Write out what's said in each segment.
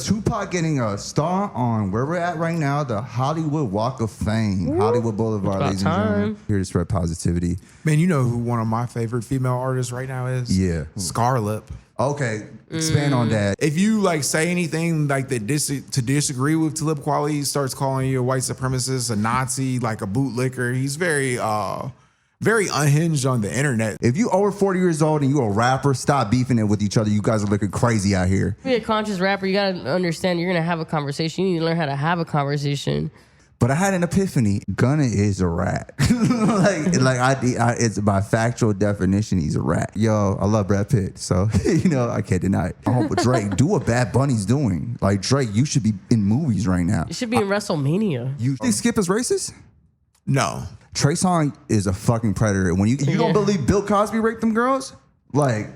Tupac getting a star on where we're at right now, the Hollywood Walk of Fame, Hollywood Boulevard, ladies and gentlemen. Here to spread positivity. Man, you know who one of my favorite female artists right now is? Yeah. Scarlett. Okay, expand on that. If you like say anything like that to disagree with Talib Kweli, he starts calling you a white supremacist, a Nazi, like a bootlicker. He's very unhinged on the internet. If you over 40 years old and you a rapper, stop beefing it with each other. You guys are looking crazy out here. To be a conscious rapper, you gotta understand you're gonna have a conversation. You need to learn how to have a conversation. But I had an epiphany. Gunna is a rat. It's by factual definition, he's a rat. Yo, I love Brad Pitt, so I can't deny it. Oh, but Drake, do what Bad Bunny's doing. Like Drake, you should be in movies right now. You should be in WrestleMania. You think Skip is racist? No. Trey Songz is a fucking predator. When you don't believe Bill Cosby raped them girls, like.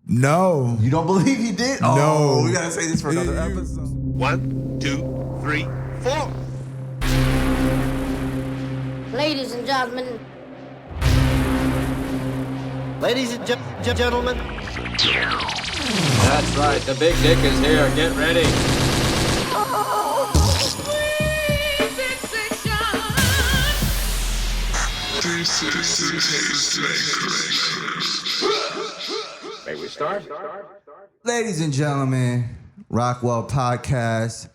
No. You don't believe he did? No. Oh, we gotta say this for another episode. 1, 2, 3, 4. Ladies and gentlemen. Ladies and gentlemen. That's right, the big dick is here. Get ready. May we start? Ladies and gentlemen, Rockwell Podcast,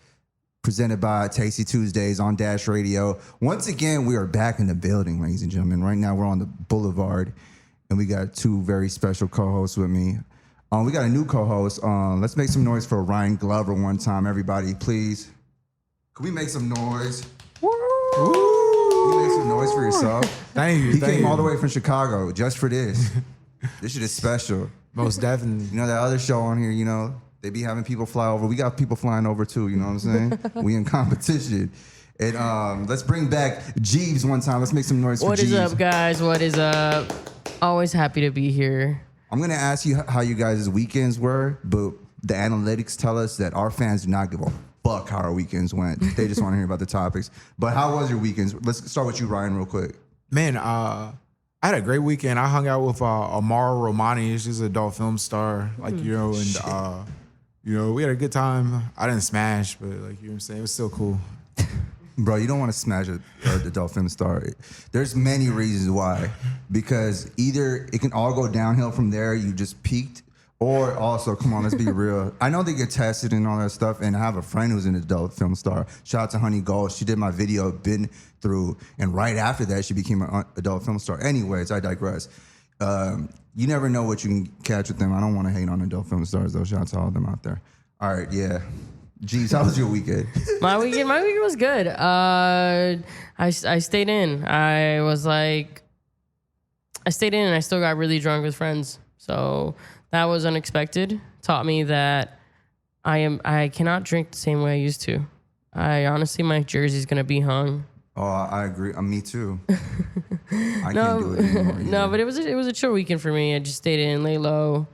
presented by Tasty Tuesdays on Dash Radio. Once again, we are back in the building, ladies and gentlemen. Right now, we're on the Boulevard, and we got two very special co-hosts with me. We got a new co-host. Let's make some noise for Ryan Glover one time, everybody, please. Could we make some noise? Woo! Can you make some noise for yourself? Thank you. He came all the way from Chicago just for this. This shit is special. Most definitely. You know, that other show on here, they be having people fly over. We got people flying over too, you know what I'm saying? We in competition. And let's bring back Jeeves one time. Let's make some noise for Jeeves. What is up, guys? What is up? Always happy to be here. I'm going to ask you how you guys' weekends were, but the analytics tell us that our fans do not give a fuck how our weekends went. They just want to hear about the topics. But how was your weekends? Let's start with you, Ryan, real quick. Man, I had a great weekend. I hung out with Amara Romani. She's an adult film star, and we had a good time. I didn't smash, but what I'm saying, it was still cool. Bro, you don't want to smash an adult film star. There's many reasons why. Because either it can all go downhill from there, you just peaked, or also, come on, let's be real. I know they get tested and all that stuff, and I have a friend who's an adult film star. Shout out to Honey Gold. She did my video, Been Through, and right after that, she became an adult film star. Anyways, I digress. You never know what you can catch with them. I don't want to hate on adult film stars, though. Shout out to all of them out there. All right, yeah. Jeez, how was your weekend? My weekend was good. I stayed in. I stayed in and I still got really drunk with friends. So that was unexpected. Taught me that I cannot drink the same way I used to. Honestly, my jersey's gonna be hung. Oh, I agree. Me too. I can't do it anymore. No, but it was a chill weekend for me. I just stayed in, lay low,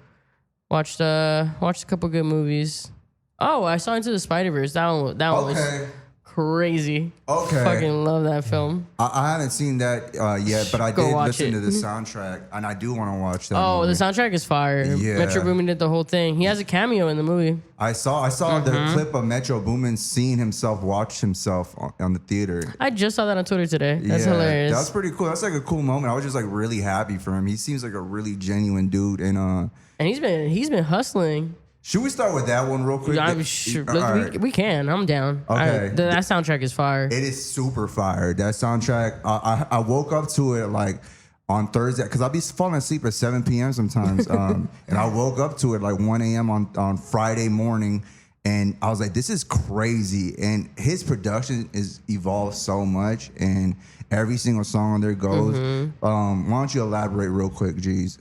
watched a couple good movies. Oh, I saw Into the Spider-Verse. That one was crazy. Okay. Fucking love that film. I haven't seen that yet, but I did listen to the Mm-hmm. soundtrack, and I do want to watch that Oh, movie. the soundtrack is fire. Yeah. Metro Boomin did the whole thing. He has a cameo in the movie. I saw the clip of Metro Boomin seeing himself watch himself on the theater. I just saw that on Twitter today. That's hilarious. That's pretty cool. That's like a cool moment. I was just like really happy for him. He seems like a really genuine dude, and he's been hustling. Should we start with that one real quick? I'm sure. Right. We can. I'm down. Okay. That soundtrack is fire. It is super fire. That soundtrack. I woke up to it like on Thursday because I'll be falling asleep at 7 p.m. sometimes, and I woke up to it like 1 a.m. on Friday morning, and I was like, "This is crazy." And his production is evolved so much, and every single song on there goes. Why don't you elaborate real quick, G's?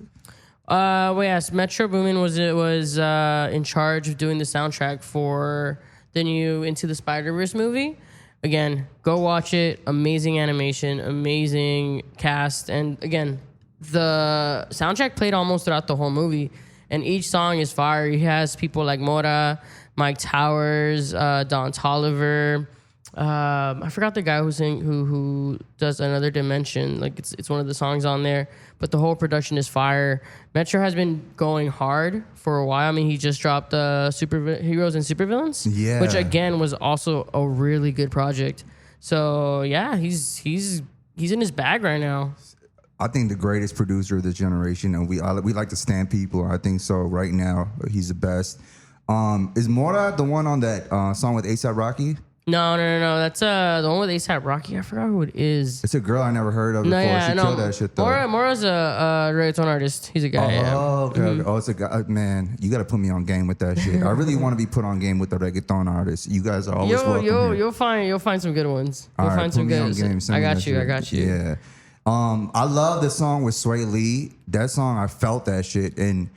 Well, yes, Metro Boomin was in charge of doing the soundtrack for the new Into the Spider-Verse movie. Again, go watch it. Amazing animation, amazing cast, and again, the soundtrack played almost throughout the whole movie, and each song is fire. He has people like Mora, Mike Towers, Don Toliver, I forgot the guy who does Another Dimension. Like it's one of the songs on there, but the whole production is fire. Metro has been going hard for a while. I mean, he just dropped Heroes and Supervillains, Yeah. which again was also a really good project. So yeah, he's in his bag right now. I think the greatest producer of this generation, and we like to stand people. I think so. Right now, he's the best. Is Mora the one on that song with A$AP Rocky? No. That's the one with A$AP Rocky. I forgot who it is. It's a girl I never heard of before. She killed that shit though. Mora's a reggaeton artist. He's a guy. Oh, okay. Oh, it's a guy. Man, you got to put me on game with that shit. I really want to be put on game with the reggaeton artists. You guys are always welcome here. You'll find some good ones. All You'll right, find put some me on good. game. Send I me got that you. I shit. got you. Yeah. I love the song with Sway Lee. That song, I felt that shit, and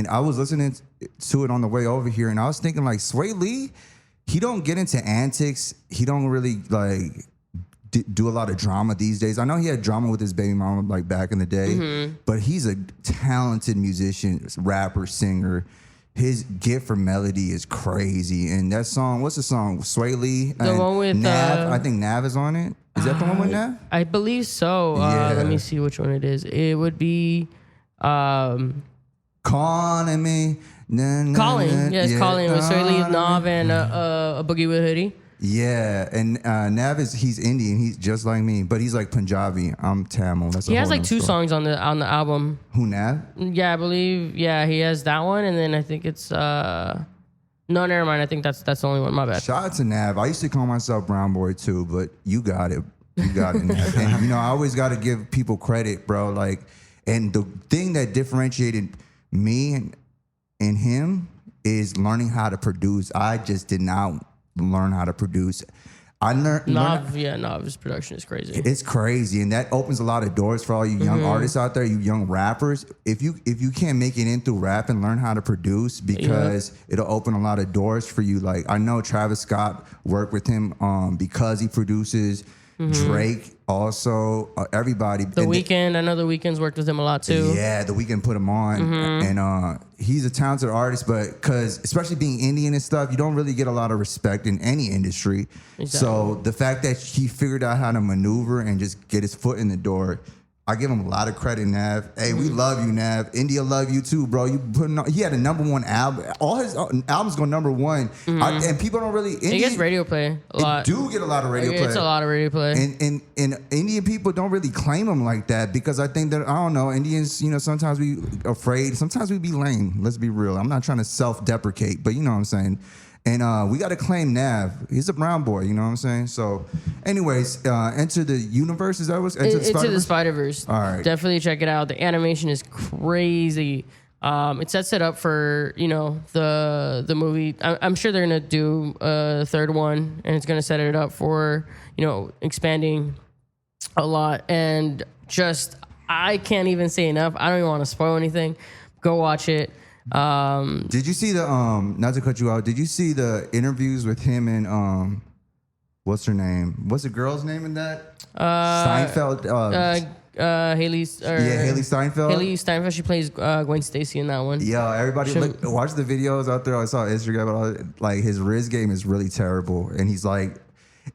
I was listening to it on the way over here, and I was thinking like Sway Lee, he don't get into antics. He don't really like do a lot of drama these days. I know he had drama with his baby mama like back in the day, but he's a talented musician, rapper, singer. His gift for melody is crazy. And that song, what's the song? Sway Lee, The one with Nav. I think Nav is on it. Is that the one with Nav? I believe so. Yeah. Let me see which one it is. It would be Calling me. Calling. Yes, Yeah. Calling with Sway Lee, Nav, and a Boogie with Hoodie. Yeah, and Nav he's Indian. He's just like me, but he's like Punjabi. I'm Tamil. That's He has like two songs on the album. Who, Nav? Yeah, I believe. Yeah, he has that one, and then I think it's no, never mind. I think that's the only one. My bad. Shout out to Nav. I used to call myself Brown Boy too, but you got it. You got it, Nav. And you know, I always got to give people credit, bro. Like, and the thing that differentiated me and him is learning how to produce. I just did not learn how to produce. I learned. Nav's production is crazy. It's crazy, and that opens a lot of doors for all you young artists out there, you young rappers. If you can't make it in through rap and learn how to produce, because it'll open a lot of doors for you. Like I know Travis Scott worked with him because he produces. Drake also, everybody. The Weeknd, I know The Weeknd's worked with him a lot too. Yeah, The Weeknd put him on, and he's a talented artist. But because especially being Indian and stuff, you don't really get a lot of respect in any industry. Exactly. So the fact that he figured out how to maneuver and just get his foot in the door, I give him a lot of credit, Nav. Hey, we love you, Nav. India love you too, bro. He had a #1 album. All his albums go #1, and people don't really. It gets radio play a lot. It do get a lot of radio play. It's a lot of radio play. And Indian people don't really claim them like that because I think that, I don't know, Indians, you know, sometimes we afraid, sometimes we be lame. Let's be real. I'm not trying to self-deprecate, but you know what I'm saying. And we got to claim Nav. He's a brown boy, you know what I'm saying? So, anyways, Enter the Universe, is that what's Enter the Spider-Verse? All right. Definitely check it out. The animation is crazy. It sets it up for, you know, the movie. I'm sure they're going to do a third one, and it's going to set it up for, you know, expanding a lot. And just, I can't even say enough. I don't even want to spoil anything. Go watch it. Did you see the not to cut you out, did you see the interviews with him and what's her name? What's the girl's name in that? Steinfeld. Haley Steinfeld. Haley Steinfeld. She plays Gwen Stacy in that one. Yeah, everybody watch the videos out there. I saw Instagram, like his Riz game is really terrible, and he's like,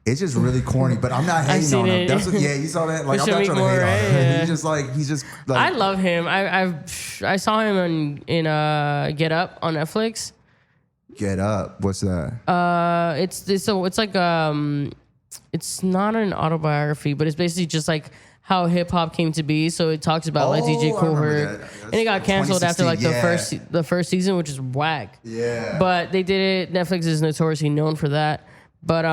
it's just really corny. But I'm not hating on him. That's what, you saw that. Like I'm not trying to hate on him. Yeah. He's just like. I love him. I saw him in Get Up on Netflix. Get Up. What's that? It's like it's not an autobiography, but it's basically just like how hip hop came to be. So it talks about like DJ Kool Herc, and it got canceled after like the first season, which is whack. Yeah. But they did it. Netflix is notoriously known for that. But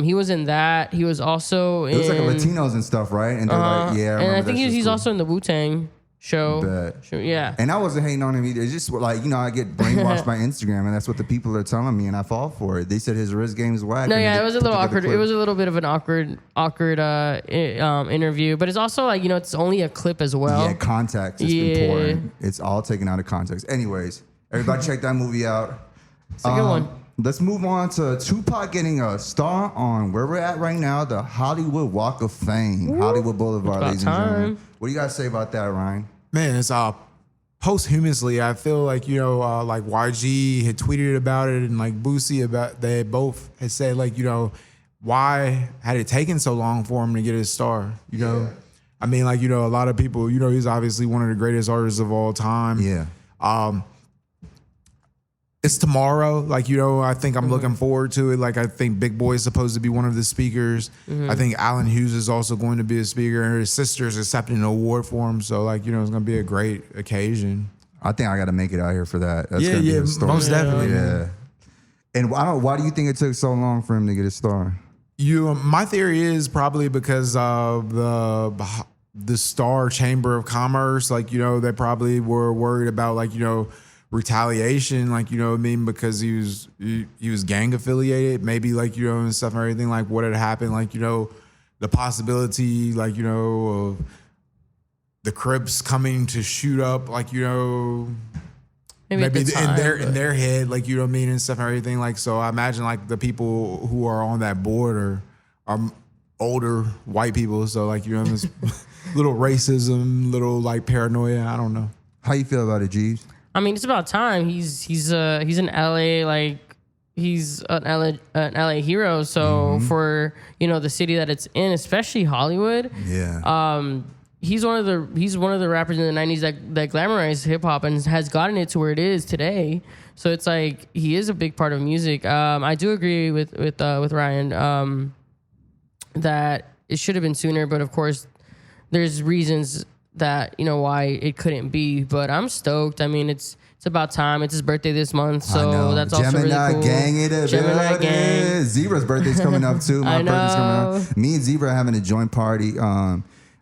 he was in that. He was also in. It was like Latinos and stuff, right? And they're like, yeah. And I think he's also in the Wu-Tang show. Yeah. And I wasn't hating on him either. It's just like, you know, I get brainwashed by Instagram, and that's what the people are telling me, and I fall for it. They said his Riz game is whack. No, yeah, it was a little awkward. It was a little bit of an awkward interview, but it's also like, you know, it's only a clip as well. Yeah, context is important. It's all taken out of context. Anyways, everybody check that movie out. It's a good one. Let's move on to Tupac getting a star on where we're at right now, the Hollywood Walk of Fame, Hollywood Boulevard, ladies and gentlemen. What do you guys say about that, Ryan? Man, it's posthumously, I feel like, you know, like YG had tweeted about it, and like Boosie they both had said, like, you know, why had it taken so long for him to get his star? You know, I mean, like, you know, a lot of people, you know, he's obviously one of the greatest artists of all time. Yeah. It's tomorrow. Like, you know, I think I'm looking forward to it. Like, I think Big Boy is supposed to be one of the speakers. I think Alan Hughes is also going to be a speaker, and his sister's accepting an award for him. So, like, you know, it's going to be a great occasion. I think I got to make it out here for that. That's Yeah, gonna be yeah, historic. most definitely. Yeah. And why do you think it took so long for him to get his star? My theory is probably because of the Star Chamber of Commerce. Like, you know, they probably were worried about, like, you know, retaliation, like, you know what I mean, because he was gang affiliated, maybe, like, you know, and stuff and everything, like what had happened, like, you know, the possibility, like, you know, of the Crips coming to shoot up, like, you know, maybe at the time, in their head, like, you know what I mean, and stuff and everything. Like, so I imagine, like, the people who are on that board are older white people, so, like, you know, this little racism, little, like, paranoia. I don't know. How you feel about it, Jeeves? I mean, it's about time. He's an LA, like, he's an LA hero. So for, you know, the city that it's in, especially Hollywood. Yeah. He's one of the rappers in the 90s that glamorized hip hop and has gotten it to where it is today. So it's like he is a big part of music. I do agree with Ryan that it should have been sooner, but of course there's reasons that, you know, why it couldn't be. But I'm stoked. I mean, it's about time. It's his birthday this month, so that's also Gemini really cool. gang in the Gemini building. gang. Zebra's birthday's coming up too. My I birthday's coming know. up. Me and Zebra are having a joint party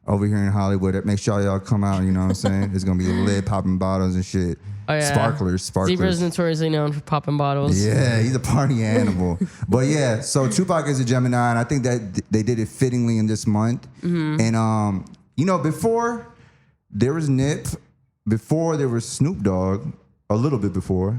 over here in Hollywood. Make sure y'all come out. You know what I'm saying? It's gonna be lit, popping bottles and shit. Oh, yeah. Sparklers. Zebra's notoriously known for popping bottles. Yeah, he's a party animal. But yeah, so Tupac is a Gemini, and I think that they did it fittingly in this month. And you know, before there was Nip, before there was Snoop Dogg, a little bit before,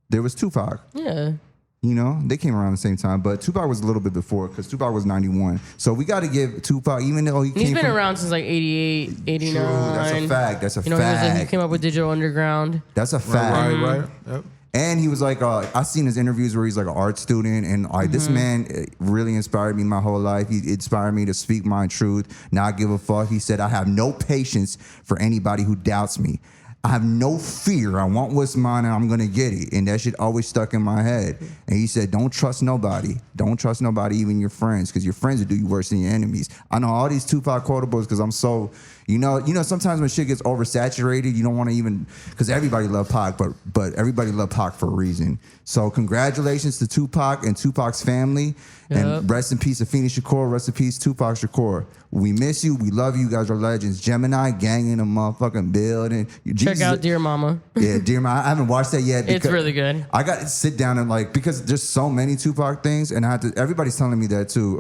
there was Tupac. Yeah. You know, they came around the same time, but Tupac was a little bit before because Tupac was 91. So we got to give Tupac, even though He's been around since like 88, 89. True, that's a fact. That's a you know, fact. he came up with Digital Underground. That's a fact. Right. Yep. And he was like, I seen his interviews where he's like an art student, and this man really inspired me my whole life. He inspired me to speak my truth, not give a fuck. He said, I have no patience for anybody who doubts me. I have no fear. I want what's mine and I'm going to get it. And that shit always stuck in my head. And he said, don't trust nobody. Don't trust nobody, even your friends, because your friends will do you worse than your enemies. I know all these Tupac quotables because I'm so, you know, sometimes when shit gets oversaturated, you don't want to even, because everybody love Pac, but everybody love Pac for a reason. So congratulations to Tupac and Tupac's family. And rest in peace, Afeni Shakur. Rest in peace, Tupac Shakur. We miss you. We love you. You guys are legends. Gemini gang in a motherfucking building. Check out Dear Mama. Yeah, Dear Mama. I haven't watched that yet. It's really good. I got to sit down and like, because there's so many Tupac things, and I had to. Everybody's telling me that too.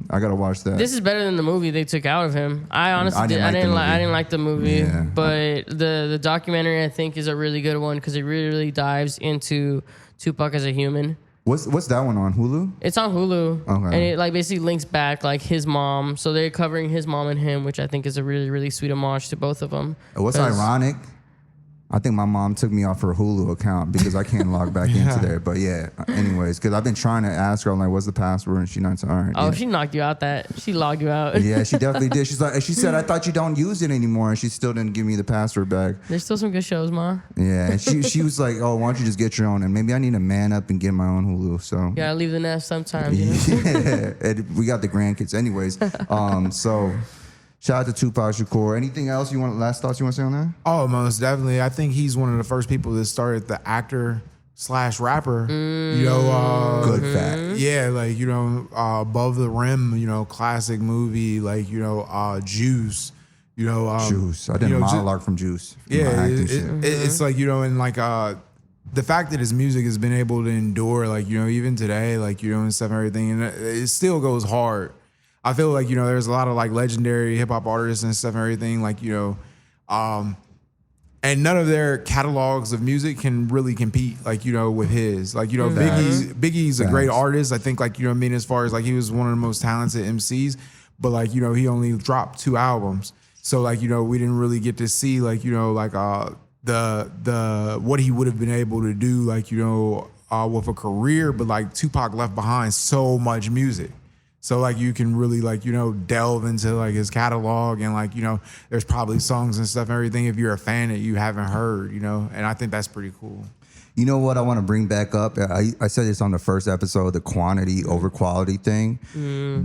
I got to watch that. This is better than the movie they took out of him. I honestly I didn't like the movie, Yeah. but the documentary I think is a really good one because it really dives into Tupac as a human. What's that one on Hulu? It's on Hulu, Okay. and it like basically links back like his mom. So they're covering his mom and him, which I think is a really, really sweet homage to both of them. What's ironic? I think my mom took me off her Hulu account because I can't log back into there. But yeah, anyways, because I've been trying to ask her, I'm like, what's the password? And she's not saying. Oh, she knocked you out. She logged you out. Yeah, she definitely did. She said, I thought you don't use it anymore. And she still didn't give me the password back. There's still some good shows, Ma. Yeah, and she was like, oh, why don't you just get your own? And maybe I need to man up and get my own Hulu. So Yeah, I leave the nest sometimes. You know? yeah, and we got the grandkids. Anyways, so shout out to Tupac Shakur. Anything else last thoughts you want to say on that? Oh, most definitely. I think he's one of the first people that started the actor/rapper. You know, Good fact. Yeah, like, you know, Above the Rim, you know, classic movie, like, you know, Juice. You know, Juice. I did a monologue from Juice. Yeah, it's like, you know, and like the fact that his music has been able to endure, like, you know, even today, like, you know, and stuff and everything, and it still goes hard. I feel like, you know, there's a lot of like legendary hip hop artists and stuff and everything, like, you know, and none of their catalogs of music can really compete, like, you know, with his. Like, you know, Biggie's a great artist. I think, like, you know what I mean, as far as like he was one of the most talented MCs, but like, you know, he only dropped 2 albums. So like, you know, we didn't really get to see, like, you know, like the what he would have been able to do, like, you know, with a career. But like Tupac left behind so much music. So like you can really like, delve into like his catalog and like, there's probably songs and stuff and everything if you're a fan that you haven't heard, and I think that's pretty cool. You know what I want to bring back up? I said this on the first episode, the quantity over quality thing,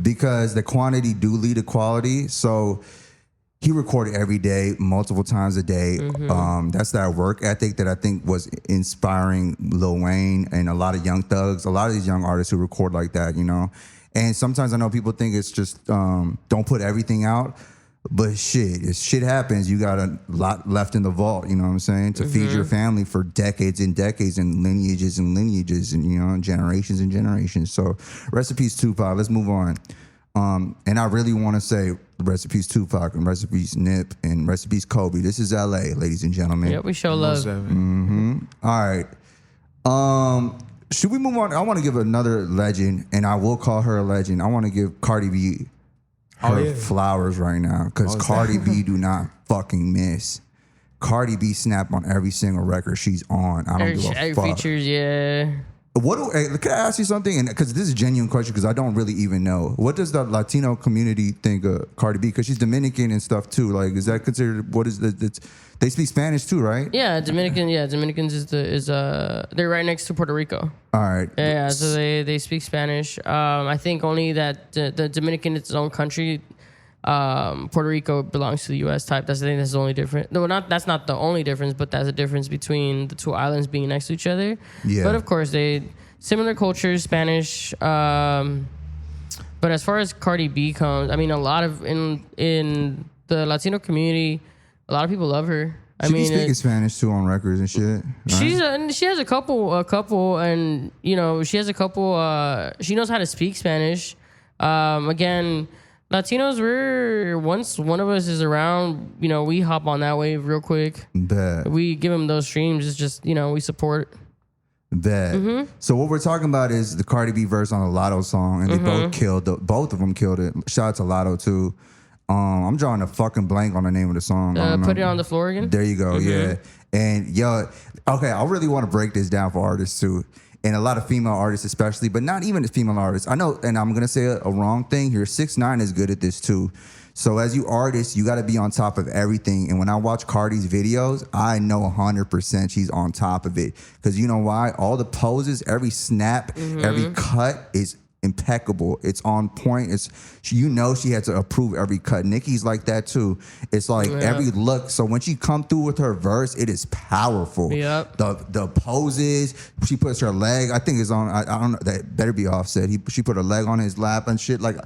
because the quantity do lead to quality. So he recorded every day, multiple times a day. That's that work ethic that I think was inspiring Lil Wayne and a lot of young thugs, a lot of these young artists who record like that, And sometimes I know people think it's just don't put everything out. But shit, if shit happens, you got a lot left in the vault, you know what I'm saying? To feed your family for decades and decades and lineages and generations and generations. So rest in peace, Tupac. Let's move on. And I really want to say rest in peace, Tupac, and rest in peace, Nip, and rest in peace, Kobe. This is LA, ladies and gentlemen. Yep, we show love. All right. Should we move on? I want to give another legend, and I will call her a legend. I want to give Cardi B her flowers right now, because Cardi B do not fucking miss. Cardi B snap on every single record she's on. I don't give a fuck. Features, yeah. Can I ask you something? And because this is a genuine question, because I don't really even know. What does the Latino community think of Cardi B? Because she's Dominican and stuff too. Like, is that considered? What is the? They speak Spanish too, right? Yeah, Dominicans they're right next to Puerto Rico. All right. Yeah, so they speak Spanish. I think only that the Dominican is its own country. Puerto Rico belongs to the U.S. type. That's the thing. That's the only difference. No, that's not the only difference, but that's a difference between the two islands being next to each other. Yeah. But of course, they similar cultures, Spanish. But as far as Cardi B comes, I mean, a lot of in the Latino community, a lot of people love her. She be speaking Spanish too on records and shit. Right? She has a couple, and she has a couple. She knows how to speak Spanish. Again, Latinos, once one of us is around, we hop on that wave real quick. Bet. We give them those streams. It's just, we support. Bet. So what we're talking about is the Cardi B verse on the Latto song, and they both killed. Both of them killed it. Shout out to Latto too. I'm drawing a fucking blank on the name of the song. Put it on the floor again. There you go. Yeah. And okay, I really want to break this down for artists too. And a lot of female artists especially, but not even the female artists. I know, and I'm going to say a wrong thing here. 6ix9ine is good at this too. So as you artists, you got to be on top of everything. And when I watch Cardi's videos, I know 100% she's on top of it. Because you know why? All the poses, every snap, every cut is impeccable. It's on point. She had to approve every cut. Nicki's like that too. It's like every look. So when she come through with her verse, it is powerful. Yep. The poses, she puts her leg, I think it's on, I don't know, that better be Offset. She put her leg on his lap and shit. Like,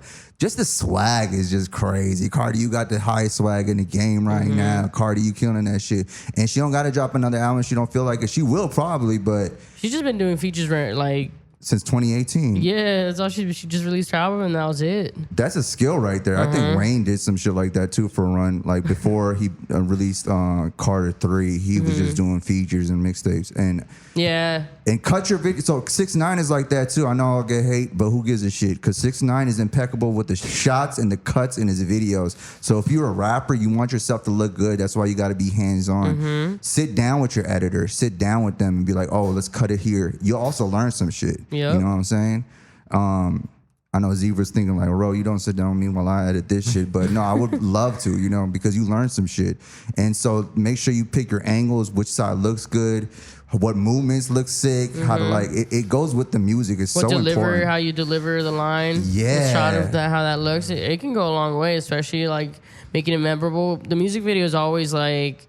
just the swag is just crazy. Cardi, you got the highest swag in the game right now. Cardi, you killing that shit. And she don't got to drop another album. She don't feel like it. She will probably, but she's just been doing features like since 2018. Yeah, that's all she just released her album and that was it. That's a skill right there. I think Wayne did some shit like that too for a run. Like before he released Carter 3, he was just doing features and mixtapes. And cut your video. So 6ix9ine is like that too. I know I'll get hate, but who gives a shit? Because 6ix9ine is impeccable with the shots and the cuts in his videos. So if you're a rapper, you want yourself to look good. That's why you got to be hands-on. Sit down with your editor. Sit down with them and be like, oh, let's cut it here. You'll also learn some shit. Yep. You know what I'm saying? I know Zebra's thinking like, Ro, you don't sit down with me while I edit this shit. But no, I would love to, because you learn some shit. And so make sure you pick your angles, which side looks good, what movements look sick, how to it goes with the music. It's so important. How you deliver the line. Yeah. The shot of how that looks. It can go a long way, especially like making it memorable. The music video is always like,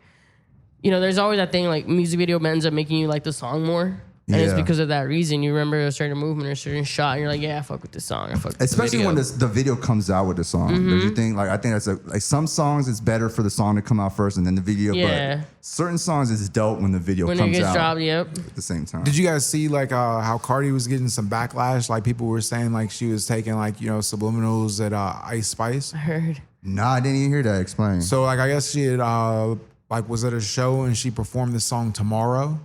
there's always that thing like music video ends up making you like the song more. And it's because of that reason. You remember a certain movement or a certain shot, and you're like, yeah, I fuck with this song. I fuck with especially when the video comes out with the song. Do you think? Like, I think that's like some songs it's better for the song to come out first and then the video. Yeah. But certain songs it's dope when the video when comes it gets out dropped, yep. at the same time. Did you guys see like how Cardi was getting some backlash? Like people were saying like she was taking like subliminals at Ice Spice. I heard. Nah, I didn't even hear that. Explain. So like I guess she had was at a show and she performed the song Tomorrow.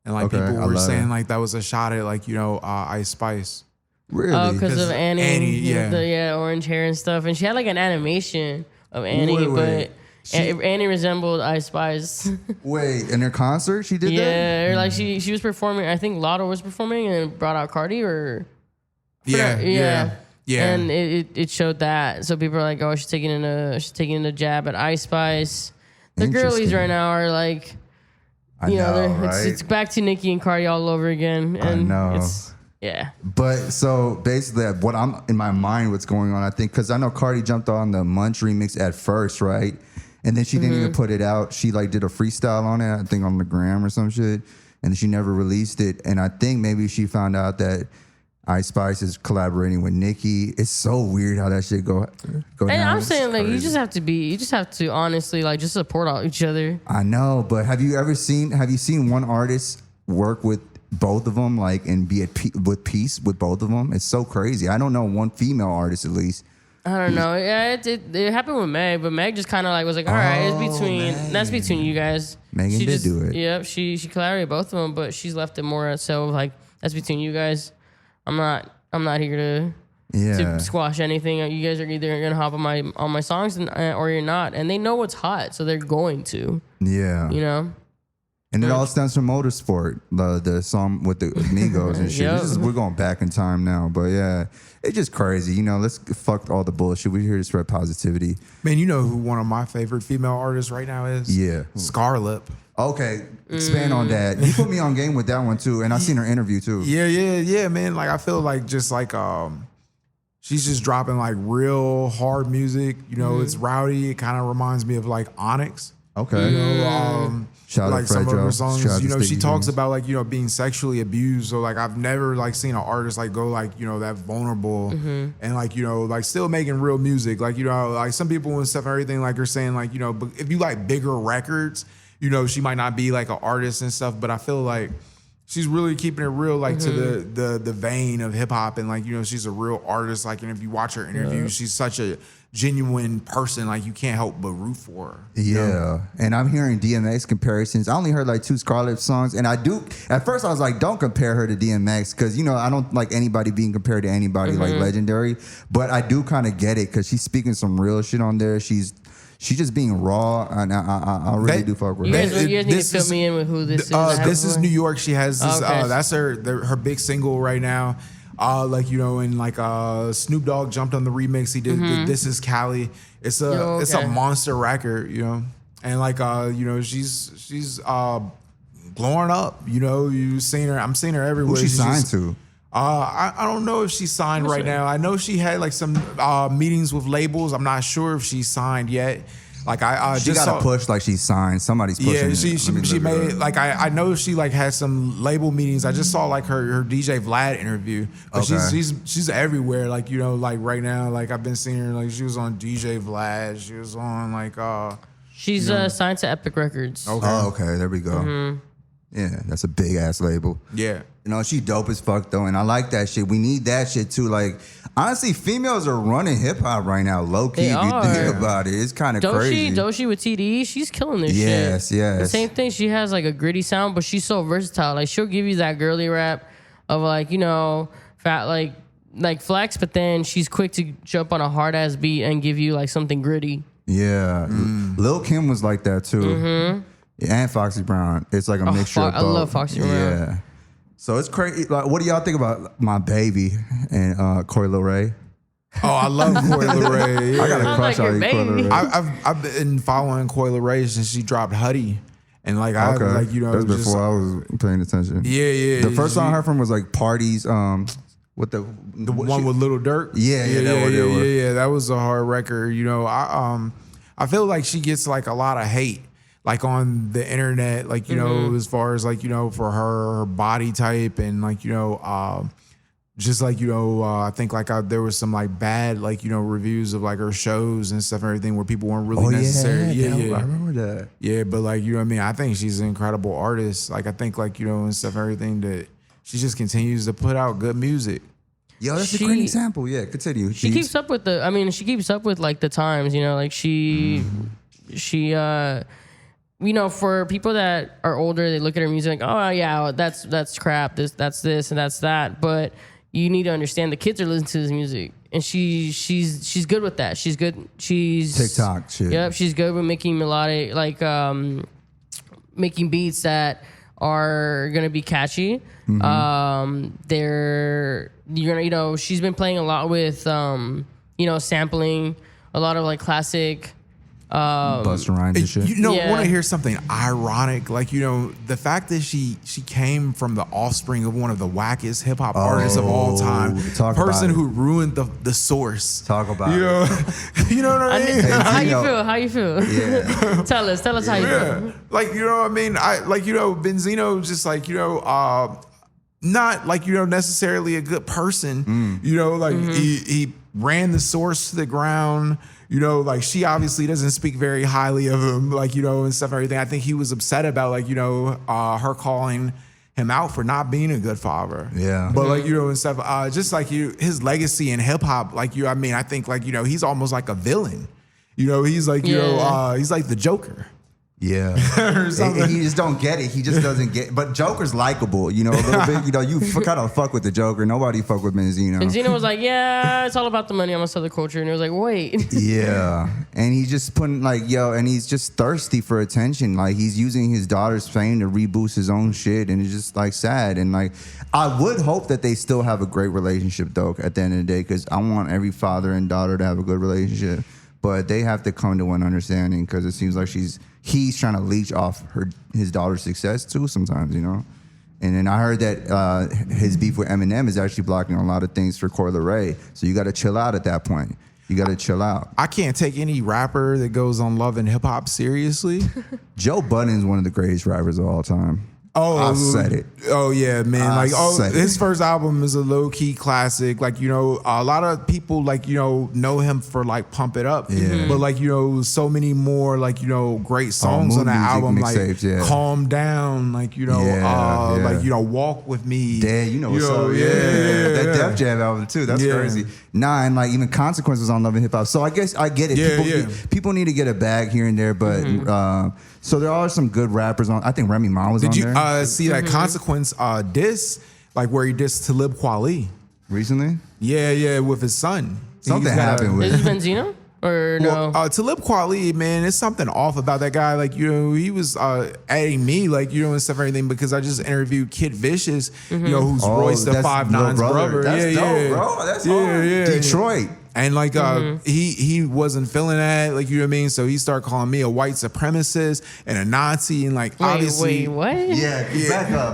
And like people were saying like that was a shot at like Ice Spice. Really? Oh, because of Annie. Yeah. The orange hair and stuff. And she had like an animation of Annie, but Annie resembled Ice Spice. Wait, in her concert she did that? Yeah, or like she was performing. I think Latto was performing and brought out Cardi or Yeah. Yeah. And it showed that. So people are like, oh, she's taking a jab at Ice Spice. The girlies Interesting. right now are like, I you know, know, right? it's back to Nicki and Cardi all over again. And know. Yeah. But so basically, what I'm in my mind, what's going on, I think, because I know Cardi jumped on the Munch remix at first, right? And then she didn't even put it out. She like did a freestyle on it, I think on the gram or some shit, and she never released it. And I think maybe she found out that Ice Spice is collaborating with Nicki. It's so weird how that shit go And down. I'm It's saying like crazy. you just have to honestly like just support all each other. I know, but have you seen one artist work with both of them, like, and be at peace with both of them? It's so crazy. I don't know one female artist at least. I don't know. Yeah, it happened with Meg, but Meg just kind of like was like, all right, that's between you guys. Megan she did just, do it. Yep, she collaborated both of them, but she's left it more so like that's between you guys. I'm not here to squash anything. You guys are either gonna hop on my songs or you're not, and they know what's hot, so they're going to. Yeah. You know. And it all stems from Motorsport, the song with the Migos and shit. Yep. We're going back in time now, but yeah, it's just crazy. You know, let's fuck all the bullshit. We're here to spread positivity. Man, you know who one of my favorite female artists right now is? Yeah. Scarlett. Okay, expand on that. You put me on game with that one too, and I seen her interview too. Yeah, man. Like I feel like just like she's just dropping like real hard music. You know, it's rowdy. It kind of reminds me of like Onyx. Okay. You know, Shout out like some of Fred her Joe. songs, Shout out you to know, she Sticky talks Fingers. about like, you know, being sexually abused. So like I've never like seen an artist like go like, you know, that vulnerable and like, you know, like still making real music. Like, you know, like some people and stuff and everything like are saying like, you know, but if you like bigger records, you know, she might not be like an artist and stuff, but I feel like she's really keeping it real, like to the vein of hip hop, and like, you know, she's a real artist. Like, and if you watch her interviews, she's such a genuine person. Like, you can't help but root for her. Yeah, and I'm hearing DMX comparisons. I only heard like 2 Scarlett songs, and I do. At first, I was like, "Don't compare her to DMX," because you know I don't like anybody being compared to anybody like legendary. But I do kind of get it because she's speaking some real shit on there. She's just being raw, and I really do fuck with You her. guys, you guys need This to fill is- me in with who this is. This is New York. She has this. Okay. That's her big single right now. Like, you know, and like Snoop Dogg jumped on the remix. He did This Is Cali. It's a it's a monster record, you know, and like you know, she's blowing up. You know, you seen her. I'm seeing her everywhere. Who she She's signed just- to? I don't know if she's signed right now. I know she had like some meetings with labels. I'm not sure if she's signed yet. Like I She just got saw, a push like she's signed. Somebody's pushing. yeah, it. she Let me she look it made up. like I know she like had some label meetings. I just saw like her DJ Vlad interview. But Okay. she's everywhere. Like, you know, like right now, like I've been seeing her. Like she was on DJ Vlad. She was on like She's signed to Epic Records. okay. Oh, okay, there we go. Yeah, that's a big ass label. Yeah. You know, she dope as fuck though, and I like that shit. We need that shit too. Like, honestly, females are running hip hop right now, low key. They If you are. think about it, it's kind of crazy. Doshi with TDE, she's killing this shit. Yes, yes. The same thing. She has like a gritty sound, but she's so versatile. Like she'll give you that girly rap of like, you know, fat like flex, but then she's quick to jump on a hard ass beat and give you like something gritty. Yeah, Lil Kim was like that too, and Foxy Brown. It's like a mixture. Of I both. love Foxy Brown. Yeah. So it's crazy. Like, what do y'all think about my baby and Coi Leray? Oh, I love Coi Leray. I got a Sounds crush like on your you, Coi baby. Leray. I've been following Coi Leray since she dropped Huddy, and like I Okay, like, you know, that's just, before I was paying attention. yeah. The first song I heard from was like Parties. With the one with Little Durk. Yeah, that one, that one. Yeah. That was a hard record. You know, I feel like she gets like a lot of hate, like on the internet, like, you know, as far as like, you know, for her body type and like, you know, just like, you know, I think like there was some like bad, like, you know, reviews of like her shows and stuff and everything where people weren't really necessary. I remember that. Yeah, but like, you know what I mean? I think she's an incredible artist. Like, I think like, you know, and stuff and everything that she just continues to put out good music. Yo, that's a She- great example. Yeah, continue. She keeps up with she keeps up with like the times, you know, like she you know, for people that are older, they look at her music like, oh yeah, that's crap. That's this and that's that. But you need to understand the kids are listening to this music, and she's good with that. She's good. She's TikTok shit. Yep, she's good with making melodic, like making beats that are gonna be catchy. She's been playing a lot with sampling a lot of like classic. Busta Rhymes and shit. Want to hear something ironic? Like, the fact that she came from the offspring of one of the wackest hip hop artists of all time, person who ruined the source. Talk about it. You know what I mean? How you feel? Yeah. Tell us how you feel. Like, you know what I mean? Benzino just like, not like, necessarily a good person. He ran the source to the ground. Like she obviously doesn't speak very highly of him, and stuff and everything. I think he was upset about her calling him out for not being a good father. Yeah. But and stuff, just his legacy in hip hop, I think he's almost like a villain. He's like, he's like the Joker. Yeah. And he just don't get it. He just doesn't get it. But Joker's likable, a little bit. You kind of fuck with the Joker. Nobody fuck with Benzino. Benzino was like, yeah, it's all about the money. I'm gonna sell the culture. And it was like, wait. Yeah. And he's just putting and he's just thirsty for attention. Like he's using his daughter's fame to reboost his own shit. And it's just sad. And I would hope that they still have a great relationship though at the end of the day, because I want every father and daughter to have a good relationship. But they have to come to one understanding, because it seems like he's trying to leech off his daughter's success too sometimes, And then I heard that his beef with Eminem is actually blocking a lot of things for Coi Leray. So you got to chill out at that point. You got to chill out. I can't take any rapper that goes on Love and Hip Hop seriously. Joe Budden is one of the greatest rappers of all time. Oh, I said it. Oh yeah, man. His it. first album is a low key classic. A lot of people know him for Pump It Up. Yeah. But so many more great songs on the album, Calm Down, Walk With Me. Yeah, what's up. Yeah. That Def Jam album too. That's crazy. Nah, and even Consequences on Love and Hip Hop. So I guess I get it. People need to get a bag here and there, but so there are some good rappers on. I think Remy Ma was on there. Did you see that Consequence diss, where he dissed Talib Kweli? Recently? Yeah, with his son. Something happened with Is it Benzino? Or no? Talib Kweli, man, there's something off about that guy. He was adding me, and stuff and everything, because I just interviewed Kid Vicious, who's Royce the 5'9's brother. That's dope, bro. That's hard. Detroit. And he wasn't feeling that, you know what I mean? So he started calling me a white supremacist and a Nazi, and obviously. Wait, what? Yeah,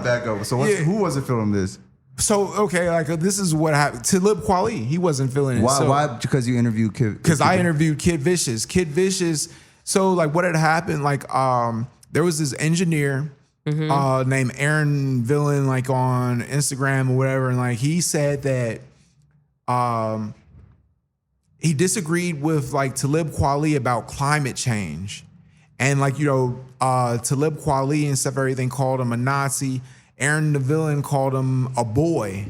back up. So who wasn't feeling this? So okay, this is what happened. Talib Kweli, he wasn't feling it. Why? Because you interviewed Kid. Because I interviewed Kid Vicious. Kid Vicious. So what had happened? There was this engineer named Aaron Villain, on Instagram or whatever, and he said that he disagreed with Talib Kweli about climate change, and Talib Kweli and stuff, everything, called him a Nazi. Aaron the Villain called him a boy.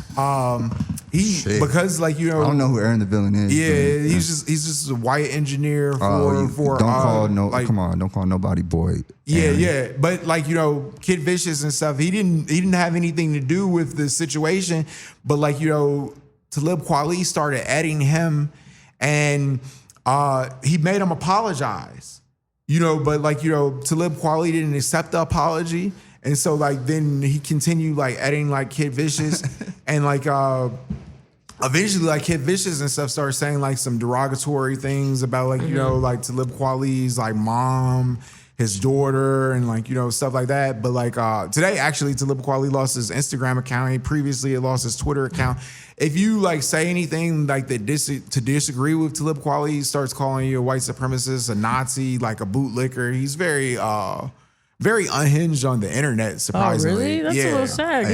Because I don't know who Aaron the Villain is. Yeah, he's just a white engineer for don't call nobody boy. Yeah. But Kid Vicious and stuff, he didn't have anything to do with the situation. But Talib Kweli started adding him, and he made him apologize. But Talib Kweli didn't accept the apology. And so then he continued adding Kid Vicious and eventually Kid Vicious and stuff started saying some derogatory things about Talib Kweli's mom, his daughter, and stuff like that. But today actually Talib Kweli lost his Instagram account. He previously had lost his Twitter account. If you say anything to disagree with Talib Kweli, he starts calling you a white supremacist, a Nazi, a bootlicker. He's very unhinged on the internet, surprisingly. Oh, really? That's a little sad.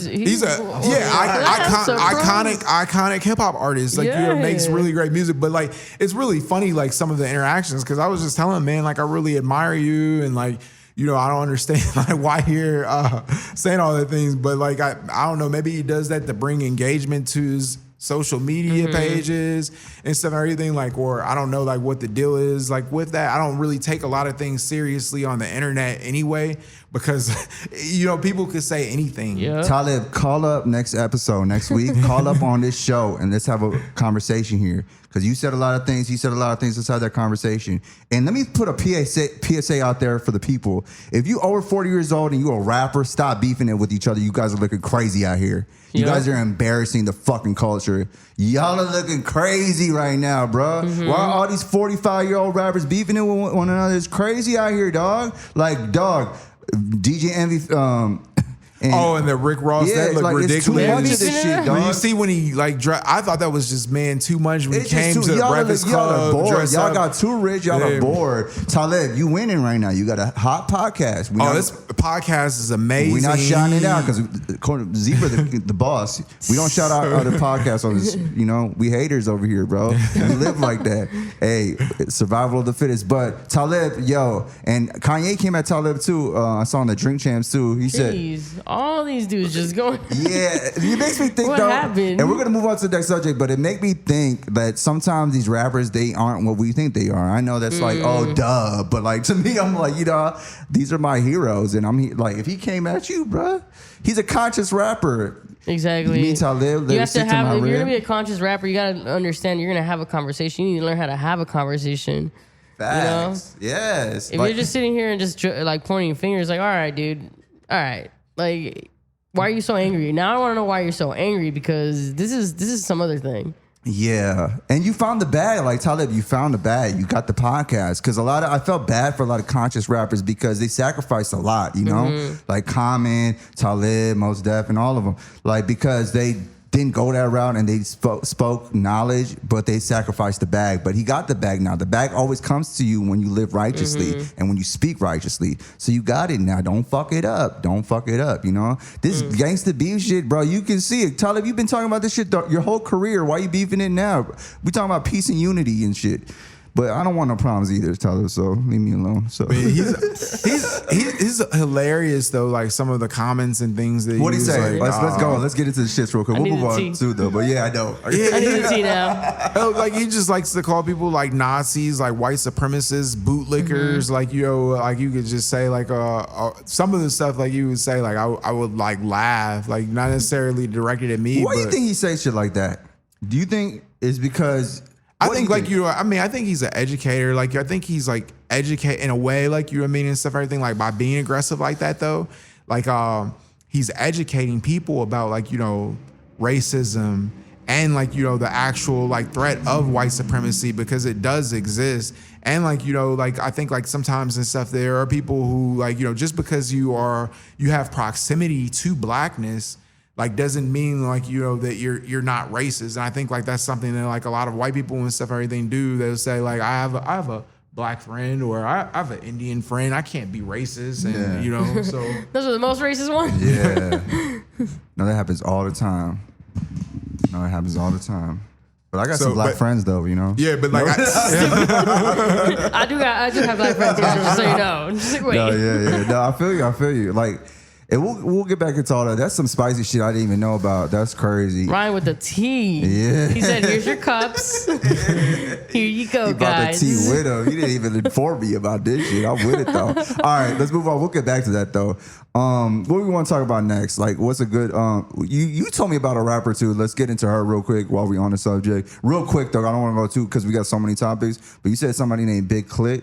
He's iconic hip hop artist. Makes really great music. But it's really funny, some of the interactions, because I was just telling him, man, I really admire you, and I don't understand why you're saying all the things. But I don't know, maybe he does that to bring engagement to social media pages and stuff and everything, like, or I don't know like what the deal is like with that. I don't really take a lot of things seriously on the internet anyway, because you know, people could say anything. Yeah. Talib, call up next episode, next week. Call up on this show and let's have a conversation here. Because you said a lot of things. He said a lot of things inside that conversation. And let me put a PSA out there for the people. If you over 40 years old and you a rapper, stop beefing it with each other. You guys are looking crazy out here. You guys are embarrassing the fucking culture. Y'all are looking crazy right now, bro. Why are all these 45-year-old rappers beefing it with one another? It's crazy out here, dog. Like, dog, DJ Envy... and the Rick Ross, that looked like, ridiculous. It's too much of this shit, dog. When you see when he like, I thought that was just too much when he came to the Breakfast Club. Y'all are bored. Y'all up. got too rich. Y'all are bored. Talib, you winning right now. You got a hot podcast. This podcast is amazing. We're not shouting it out because Zebra, the boss, we don't shout out other podcasts on this. You know, we haters over here, bro. We live like that. Hey, survival of the fittest. But Talib, yo, and Kanye came at Talib too. I saw on the Drink Champs too. He said, all these dudes just going. Yeah, it makes me think what though. happened? And we're gonna move on to the next subject, but it make me think that sometimes these rappers, they aren't what we think they are. I know that's like, oh duh, but like to me, I'm like, you know, these are my heroes, and I'm like, if he came at you, bruh, he's a conscious rapper. Exactly. Me, Talib, you have to have. If you're gonna be a conscious rapper, you gotta understand you're gonna have a conversation. You need to learn how to have a conversation. Facts. You know? Yes. If you're just sitting here and just like pointing fingers, like, all right, dude, all right, like, why are you so angry? Now I want to know why you're so angry, because this is some other thing. Yeah, and you found the bag, like Talib. You found the bag. You got the podcast, because I felt bad for a lot of conscious rappers because they sacrificed a lot. You know, like Common, Talib, Mos Def, and all of them. Like, because they didn't go that route and they spoke knowledge, but they sacrificed the bag. But he got the bag now. The bag always comes to you when you live righteously and when you speak righteously. So you got it now. Don't fuck it up. Don't fuck it up, you know? This gangsta beef shit, bro, you can see it. Talib, you've been talking about this shit your whole career. Why you beefing it now? We talking about peace and unity and shit. But I don't want no problems either, Talib, so leave me alone. So he's hilarious though, like some of the comments and things that what do you say? Like, let's go. Let's get into the shits real quick. We'll move on too though. But yeah, I know. I need to see now. Like he just likes to call people like Nazis, like white supremacists, bootlickers. Like, you know, like you could just say like some of the stuff like you would say like I would like laugh, like not necessarily directed at me. Why do you think he says shit like that? Do you think it's because? I think like you know, I mean, I think he's an educator. Like I think he's like educate in a way, like, you know what I mean, and stuff, everything, like by being aggressive like that though. Like he's educating people about like, you know, racism and like, you know, the actual like threat of white supremacy, because it does exist. And like, you know, like I think like sometimes and stuff, there are people who like, you know, just because you have proximity to blackness, like doesn't mean like, you know, that you're not racist. And I think like that's something that like a lot of white people and stuff, everything do. They'll say like, I have a black friend, or I have an Indian friend. I can't be racist. And you know, so those are the most racist ones. Yeah. No, that happens all the time. But I got some black friends though, you know. Yeah, but like I do have black friends, just so you know. Just like, wait. No, yeah. No, I feel you. Like, and we'll get back into all that. That's some spicy shit I didn't even know about. That's crazy. Ryan with the tea. Yeah. He said, "Here's your cups. Here you go, he guys." About the tea with him. He didn't even inform me about this shit. I'm with it though. All right, let's move on. We'll get back to that though. What do we want to talk about next? Like, what's a good? You told me about a rapper too. Let's get into her real quick while we on the subject. Real quick though. I don't want to go too because we got so many topics. But you said somebody named BigKlit.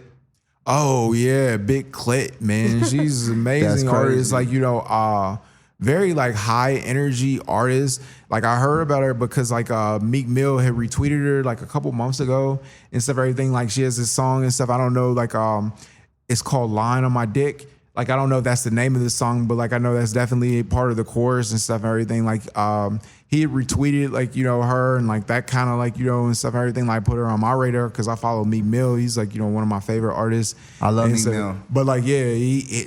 Oh yeah, BigKlit, man. She's an amazing artist. Like, you know, very like high energy artist. Like I heard about her because like Meek Mill had retweeted her like a couple months ago and stuff, everything. Like she has this song and stuff. I don't know, like it's called "Lying on My Dick." Like I don't know if that's the name of the song, but like I know that's definitely a part of the chorus and stuff and everything. Like he had retweeted like, you know, her, and like that kind of like, you know, and stuff and everything, like put her on my radar because I follow Meek Mill. He's like, you know, one of my favorite artists. I love Meek Mill. But like, yeah,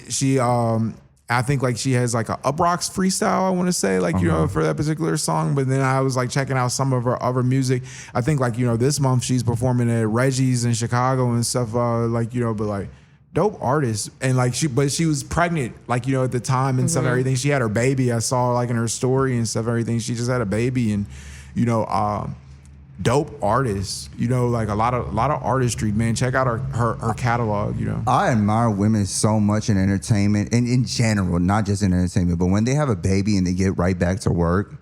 she I think like she has like a Uproxx freestyle, I want to say, like, you know, for that particular song. But then I was like checking out some of her other music. I think like, you know, this month she's performing at Reggie's in Chicago and stuff, like, you know, but like dope artist. And like she was pregnant, like, you know, at the time and stuff, everything. She had her baby. I saw like in her story and stuff, everything. She just had a baby, and dope artists. Like a lot of artistry. Man, check out her catalog. I admire women so much in entertainment and in general, not just in entertainment, but when they have a baby and they get right back to work,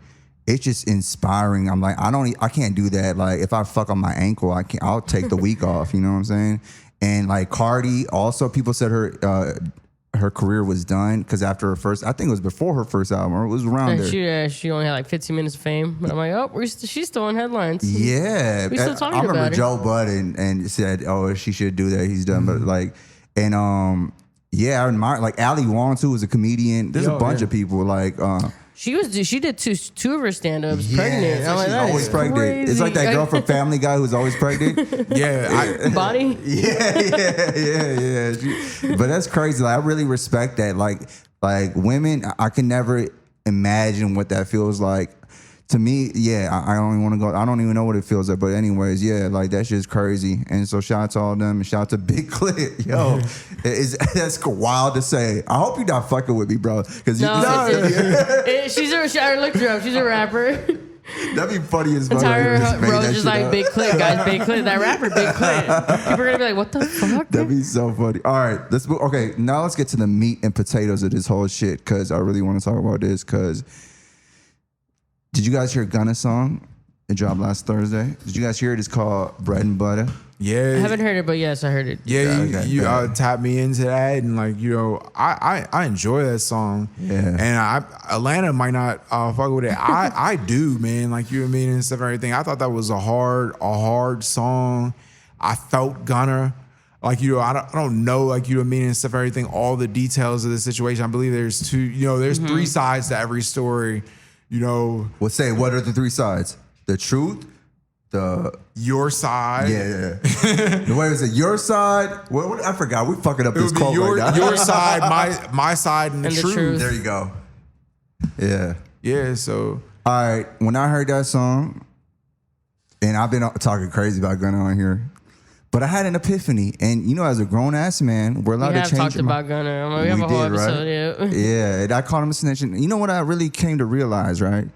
it's just inspiring. I'm like, I can't do that. Like if I fuck on my ankle, I'll take the week off. You know what I'm saying? And like Cardi, also people said her career was done because after her first, I think it was before her first album, or it was around there. She only had like 15 minutes of fame. But I'm like, oh, she's still in headlines. Yeah. We still talking I remember about her. Joe Budden and said, oh, she should do that. He's done. But like, and yeah, I admire, like Ali Wong too was a comedian. There's a bunch of people like, she did two of her stand-ups pregnant. It's I'm like like, she's that always is pregnant. crazy. It's like that girl from Family Guy who's always pregnant. Yeah. Body. Yeah. But that's crazy. Like, I really respect that. Like women, I can never imagine what that feels like. To me, yeah, I don't even want to go. I don't even know what it feels like. But anyways, yeah, like that shit's crazy. And so shout out to all of them and shout out to BigKlit. Yo, that's wild to say. I hope you're not fucking with me, bro. Because I looked her up. She's a rapper. That'd be funny as fuck. Entire bro just like BigKlit, guys. BigKlit, that rapper, BigKlit. People are gonna be like, what the fuck? That'd be so funny. All right, let's move. Okay, now let's get to the meat and potatoes of this whole shit because I really want to talk about this because. Did you guys hear Gunna's song? It dropped last Thursday. Did you guys hear it? It's called Bread and Butter. Yeah. I haven't heard it, but yes, I heard it. Yeah, you tapped me into that, and like I enjoy that song. Yeah. And Atlanta might not fuck with it. I do, man. Like you know what I mean and stuff and everything. I thought that was a hard song. I felt Gunna. Like I don't know, like you know what I mean and stuff and everything. All the details of the situation. I believe there's there's three sides to every story. Well, say, what are the three sides? The truth, your side. Yeah. The way was it? Your side? What? I forgot. We fucking up this quote right now. Your side, my side, and the truth. There you go. Yeah. Yeah. So. All right. When I heard that song, and I've been talking crazy about Gunna on here, but I had an epiphany, and as a grown ass man, we're allowed to change. We have talked about Gunna. We have a whole episode. Right? Yeah, and I called him a snitch. And you know what I really came to realize, right?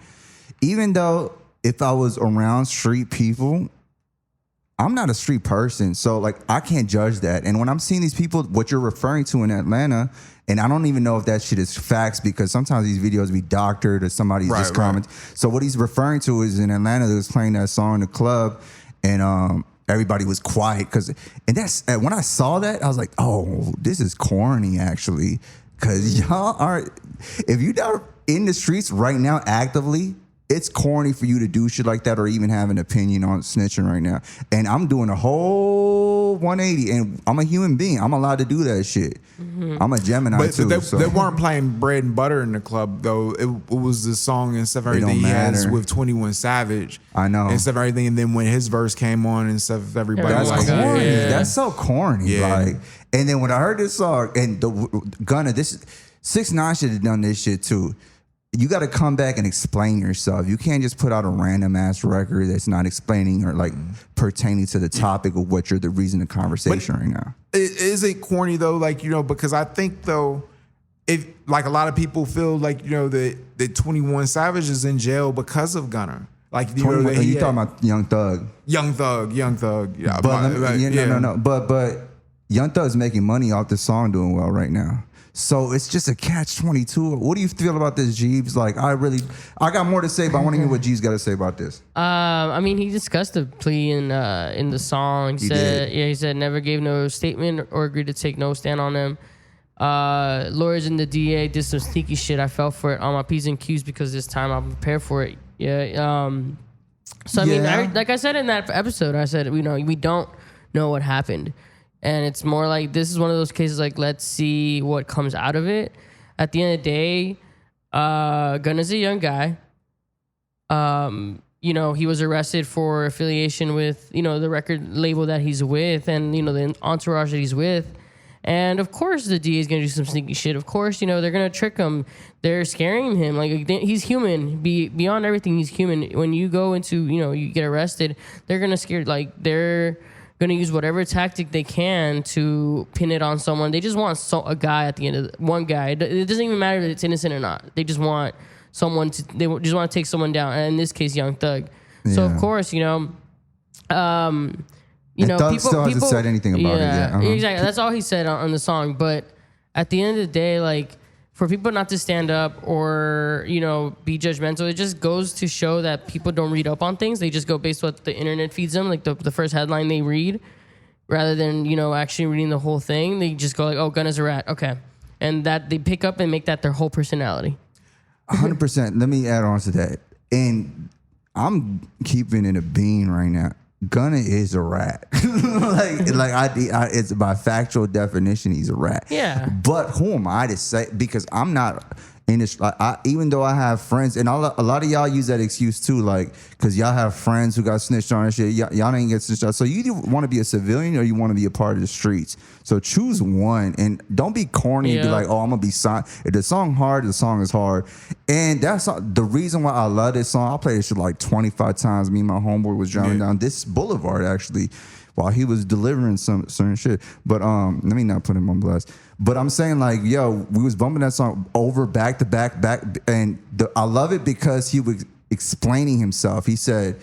Even though if I was around street people, I'm not a street person, so like I can't judge that. And when I'm seeing these people, what you're referring to in Atlanta, and I don't even know if that shit is facts because sometimes these videos be doctored or somebody's just commenting. So what he's referring to is in Atlanta, they was playing that song in the club, and everybody was quiet when I saw that, I was like, oh, this is corny actually. Cause y'all are, if you're not in the streets right now actively, it's corny for you to do shit like that or even have an opinion on snitching right now. And I'm doing a whole 180 and I'm a human being. I'm allowed to do that shit. Mm-hmm. I'm a Gemini too. They weren't playing Bread and Butter in the club though. It was the song and stuff, everything he has with 21 Savage. I know. And stuff, everything. And then when his verse came on and stuff, everybody was like, corny. Yeah. That's so corny. Yeah. Like, and then when I heard this song and Gunna, 6ix9ine should have done this shit too. You got to come back and explain yourself. You can't just put out a random ass record that's not explaining or like pertaining to the topic of what you're the reason of conversation right now. Is it corny though? Like, because I think though, if like a lot of people feel like, that 21 Savage is in jail because of Gunna. Like, you talking about Young Thug. Young Thug. Yeah. No. But Young Thug's making money off this song doing well right now. So it's just a catch-22. What do you feel about this, Jeeves? Like, I got more to say, but I want to hear what Jeeves got to say about this. I mean, he discussed the plea in the song. He said never gave no statement or agreed to take no stand on them. Lawyers and the DA did some sneaky shit. I fell for it on my P's and Q's because this time I'm prepared for it. Yeah. So I mean, like I said in that episode, I said we don't know what happened. And it's more like this is one of those cases like, let's see what comes out of it. At the end of the day, Gunna's a young guy. He was arrested for affiliation with, the record label that he's with and, the entourage that he's with. And of course the DA is going to do some sneaky shit. Of course, they're going to trick him. They're scaring him. Like, he's human. Beyond everything, he's human. When you go into, you get arrested, they're going to scare, like, they're going to use whatever tactic they can to pin it on someone. They just want a guy at the end of one guy. It doesn't even matter if it's innocent or not. They just want someone they just want to take someone down. And in this case, Young Thug. So Yeah. of course, And Thug still hasn't said anything about it yet. Uh-huh. Exactly. That's all he said on the song. But at the end of the day, like, for people not to stand up or, be judgmental, it just goes to show that people don't read up on things. They just go based on what the internet feeds them, like the first headline they read, rather than, actually reading the whole thing. They just go like, oh, Gunna's a rat. Okay. And that they pick up and make that their whole personality. 100%. Let me add on to that. And I'm keeping it a bean right now. Gunna is a rat. It's by factual definition, he's a rat. Yeah. But who am I to say? Because I'm not in this. Even though I have friends, and a lot of y'all use that excuse too, like, because y'all have friends who got snitched on and shit. Y'all didn't get snitched on. So you either want to be a civilian or you want to be a part of the streets. So choose one, and don't be corny and be like, oh, I'm gonna be signed. If the song hard, the song is hard. And that's the reason why I love this song. I played this shit like 25 times. Me and my homeboy was driving down this boulevard actually while he was delivering some certain shit. But let me not put him on blast. But I'm saying, like, yo, we was bumping that song over back to back, and I love it because he was explaining himself. He said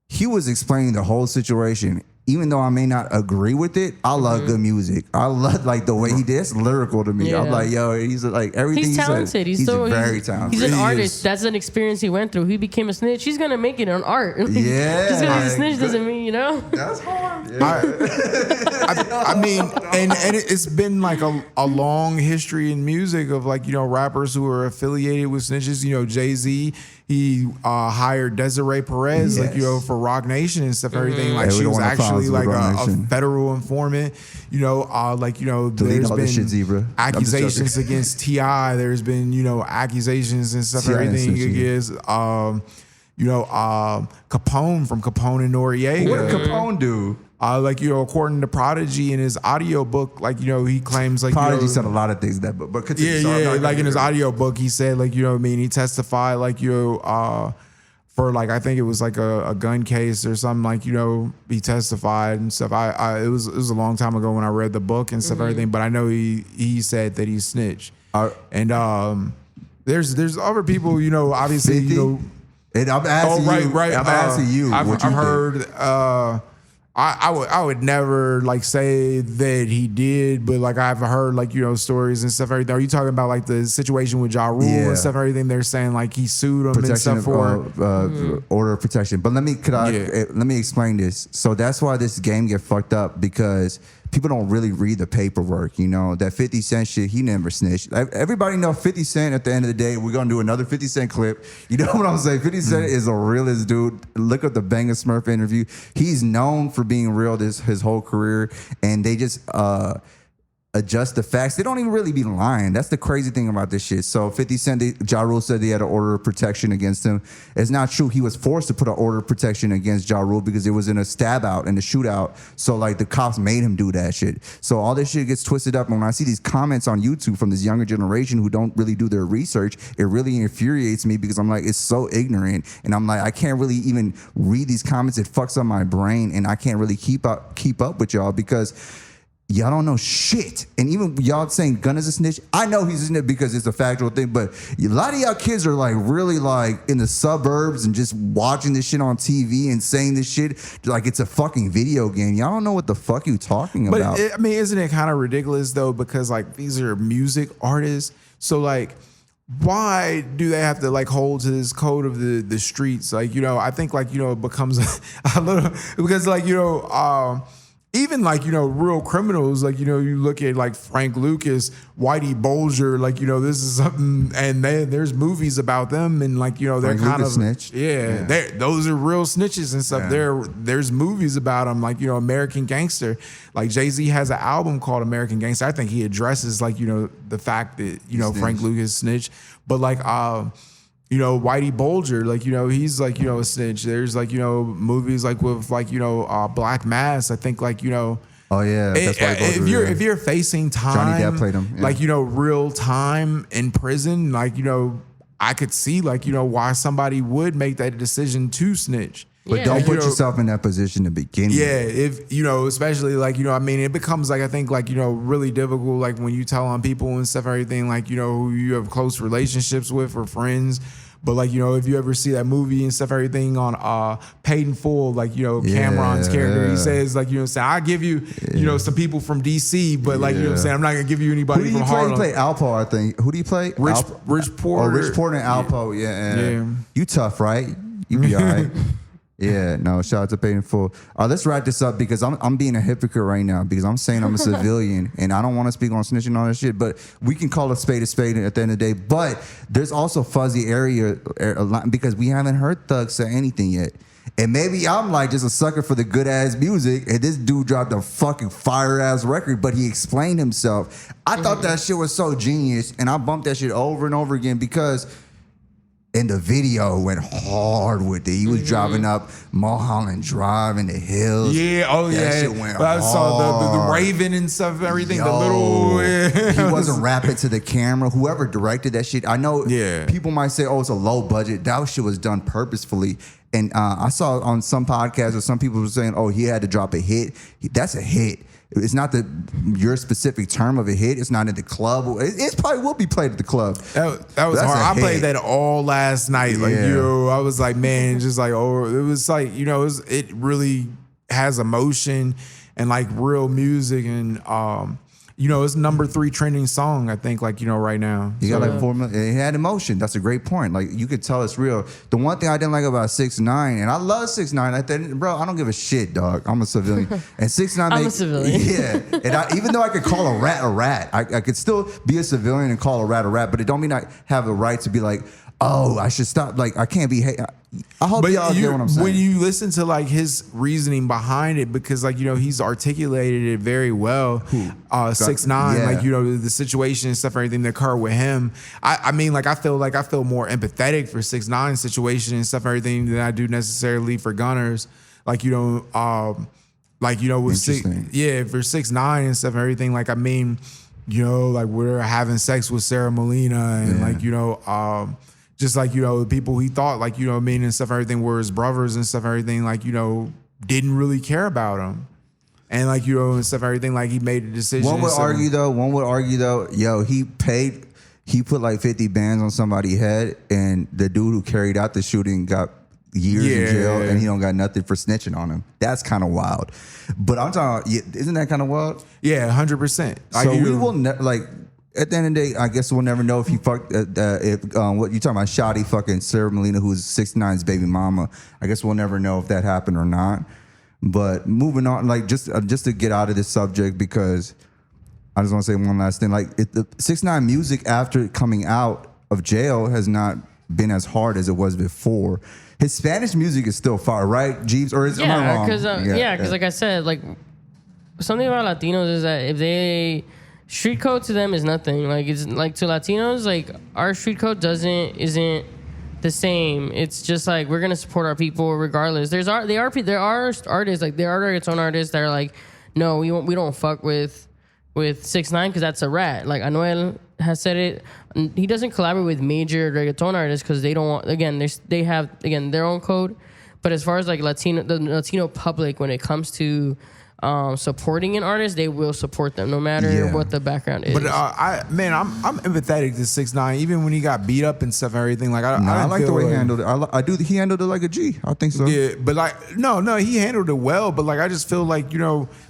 he was explaining the whole situation. Even though I may not agree with it, I love good music. I love like the way he did. It's lyrical to me. Yeah. I'm like, yo, he's like everything. He's talented. Said, He's very talented. He's an He artist. is. That's an experience he went through. He became a snitch. He's gonna make it on art. Yeah, just because he's a like, snitch doesn't mean That's hard. I mean, and it's been like a long history in music of like, rappers who are affiliated with snitches. Jay-Z, he hired Desiree Perez, for Rock Nation and stuff, everything. Like, she was actually like a federal informant. There's been accusations against T.I. There's been, accusations and stuff, everything against Capone from Capone and Noriega. What did Capone do? According to Prodigy in his audio book, he claims Prodigy said a lot of things that, but continue. In his audio book, he said he testified for I think it was a gun case or something, he testified and stuff. It was a long time ago when I read the book and stuff, everything, but I know he said that he snitched. And there's other people, obviously, 50? And I'm asking you. Right. I'm asking you. I've heard. I would never say that he did, but I've heard stories and stuff. Everything. Are you talking about the situation with Ja Rule and stuff? Everything they're saying he sued him and stuff for order of protection. But let me explain this. So that's why this game get fucked up, because people don't really read the paperwork. That 50 Cent shit, he never snitched. Everybody know 50 Cent. At the end of the day, we're gonna do another 50 Cent clip. You know what I'm saying? 50 Cent is a realist dude. Look at the Bang of Smurf interview. He's known for being real his whole career, and they just adjust the facts. They don't even really be lying. That's the crazy thing about this shit. So 50 Cent, Ja Rule said they had an order of protection against him. It's not true. He was forced to put an order of protection against Ja Rule because it was in a stab out and a shootout. So the cops made him do that shit. So all this shit gets twisted up. And when I see these comments on YouTube from this younger generation who don't really do their research, it really infuriates me, because I'm like, it's so ignorant. And I'm like, I can't really even read these comments. It fucks up my brain, and I can't really keep up with y'all, because y'all don't know shit. And even y'all saying Gunna's a snitch, I know he's a snitch because it's a factual thing, but a lot of y'all kids are really in the suburbs and just watching this shit on TV and saying this shit like it's a fucking video game. Y'all don't know what the fuck you talking about. But isn't it kind of ridiculous though? Because these are music artists. So why do they have to hold to this code of the streets? I think it becomes a little, because even real criminals, you look at Frank Lucas, Whitey Bulger, this is something, and there's movies about them, and they're Frank kind Lucas of snitched. Those are real snitches and stuff. There's movies about them, American Gangster. Jay-Z has an album called American Gangster. I think he addresses the fact that Frank Lucas snitched, but Whitey Bulger, he's a snitch. There's movies with Black Mass. I think Oh yeah, that's why if you're facing time, Johnny Depp played him. Yeah. Real time in prison, I could see why somebody would make that decision to snitch. But don't put yourself in that position to begin with. Yeah, if especially it becomes I think really difficult when you tell on people and stuff, everything who you have close relationships with or friends. But like, if you ever see that movie and stuff, everything on Paid in Full, like, Cameron's character, he says like, I give you, some people from DC, but like, I'm not gonna give you anybody from Harlem. He played Alpo, I think. Who do you play? Rich Porter. Oh, Rich Porter and Alpo. Yeah. You tough, right? You be all right. Yeah, no, shout out to Paid in Full. Let's wrap this up because I'm being a hypocrite right now because I'm saying I'm a civilian and I don't want to speak on snitching and all that shit, but we can call a spade at the end of the day. But there's also fuzzy area because we haven't heard Thug say anything yet. And maybe I'm like just a sucker for the good ass music and this dude dropped a fucking fire ass record, but he explained himself. I thought that shit was so genius and I bumped that shit over and over again because in the video went hard with it. He was driving up Mulholland Drive in the hills. Yeah, that shit went I saw the hard. Raven and stuff, everything. The little he wasn't rapping to the camera. Whoever directed that shit, I know people might say, oh, it's a low budget. That shit was done purposefully. And I saw on some podcasts or some people were saying, oh, he had to drop a hit. That's a hit. It's not your specific term of a hit. It's not in the club. It probably will be played at the club. That was hard. I played that all last night. Like, I was like, man, just like, it was like, it really has emotion and like real music and it's number 3 trending song, I think, like, right now. You got like 4 million. It had emotion. That's a great point. Like, you could tell it's real. The one thing I didn't like about 6ix9ine, and I love 6ix9ine, I think, bro, I don't give a shit, dog. I'm a civilian. And 6ix9ine, I'm a civilian. Yeah. And even though I could call a rat, I could still be a civilian and call a rat, but it don't mean I have the right to be like, oh, I should stop. Like, I can't be. I hope y'all get what I'm saying. When you listen to like his reasoning behind it, because like he's articulated it very well. 6ix9ine, like the situation and stuff, everything that occurred with him. I mean, like I feel more empathetic for 6ix9ine's situation and stuff, everything than I do necessarily for Gunner's. Like with for 6ix9ine and stuff, everything. Like I mean, like we're having sex with Sarah Molina and like just like, the people he thought, like, and stuff, everything were his brothers and stuff, everything, like, didn't really care about him. And like, and stuff, everything, like he made a decision. One would argue though, he put like 50 bands on somebody's head and the dude who carried out the shooting got years in jail and he don't got nothing for snitching on him. That's kind of wild. But I'm talking, isn't that kind of wild? Yeah, 100%. So we will never, at the end of the day, I guess we'll never know if he fucked. What you talking about? Shotty fucking Sarah Molina, who's 6ix9ine's baby mama. I guess we'll never know if that happened or not. But moving on, like just to get out of this subject, because I just want to say one last thing. Like the 6ix9ine music after coming out of jail has not been as hard as it was before. His Spanish music is still fire, right, Jeeves? Or am I wrong? Because like I said, like something about Latinos is that if they street code to them is nothing. Like it's like to Latinos, like our street code isn't the same. It's just like we're gonna support our people regardless. There are artists, like there are reggaeton artists that are like, no, we don't fuck with 6ix9ine because that's a rat. Like Anuel has said it. He doesn't collaborate with major reggaeton artists because they don't want. Again, they have their own code. But as far as like the Latino public, when it comes to supporting an artist, they will support them no matter what the background is. But I'm empathetic to 6ix9ine, even when he got beat up and stuff and everything. Like I like the way he handled it. I do. He handled it like a G. I think so. Yeah, but like no, he handled it well. But like I just feel like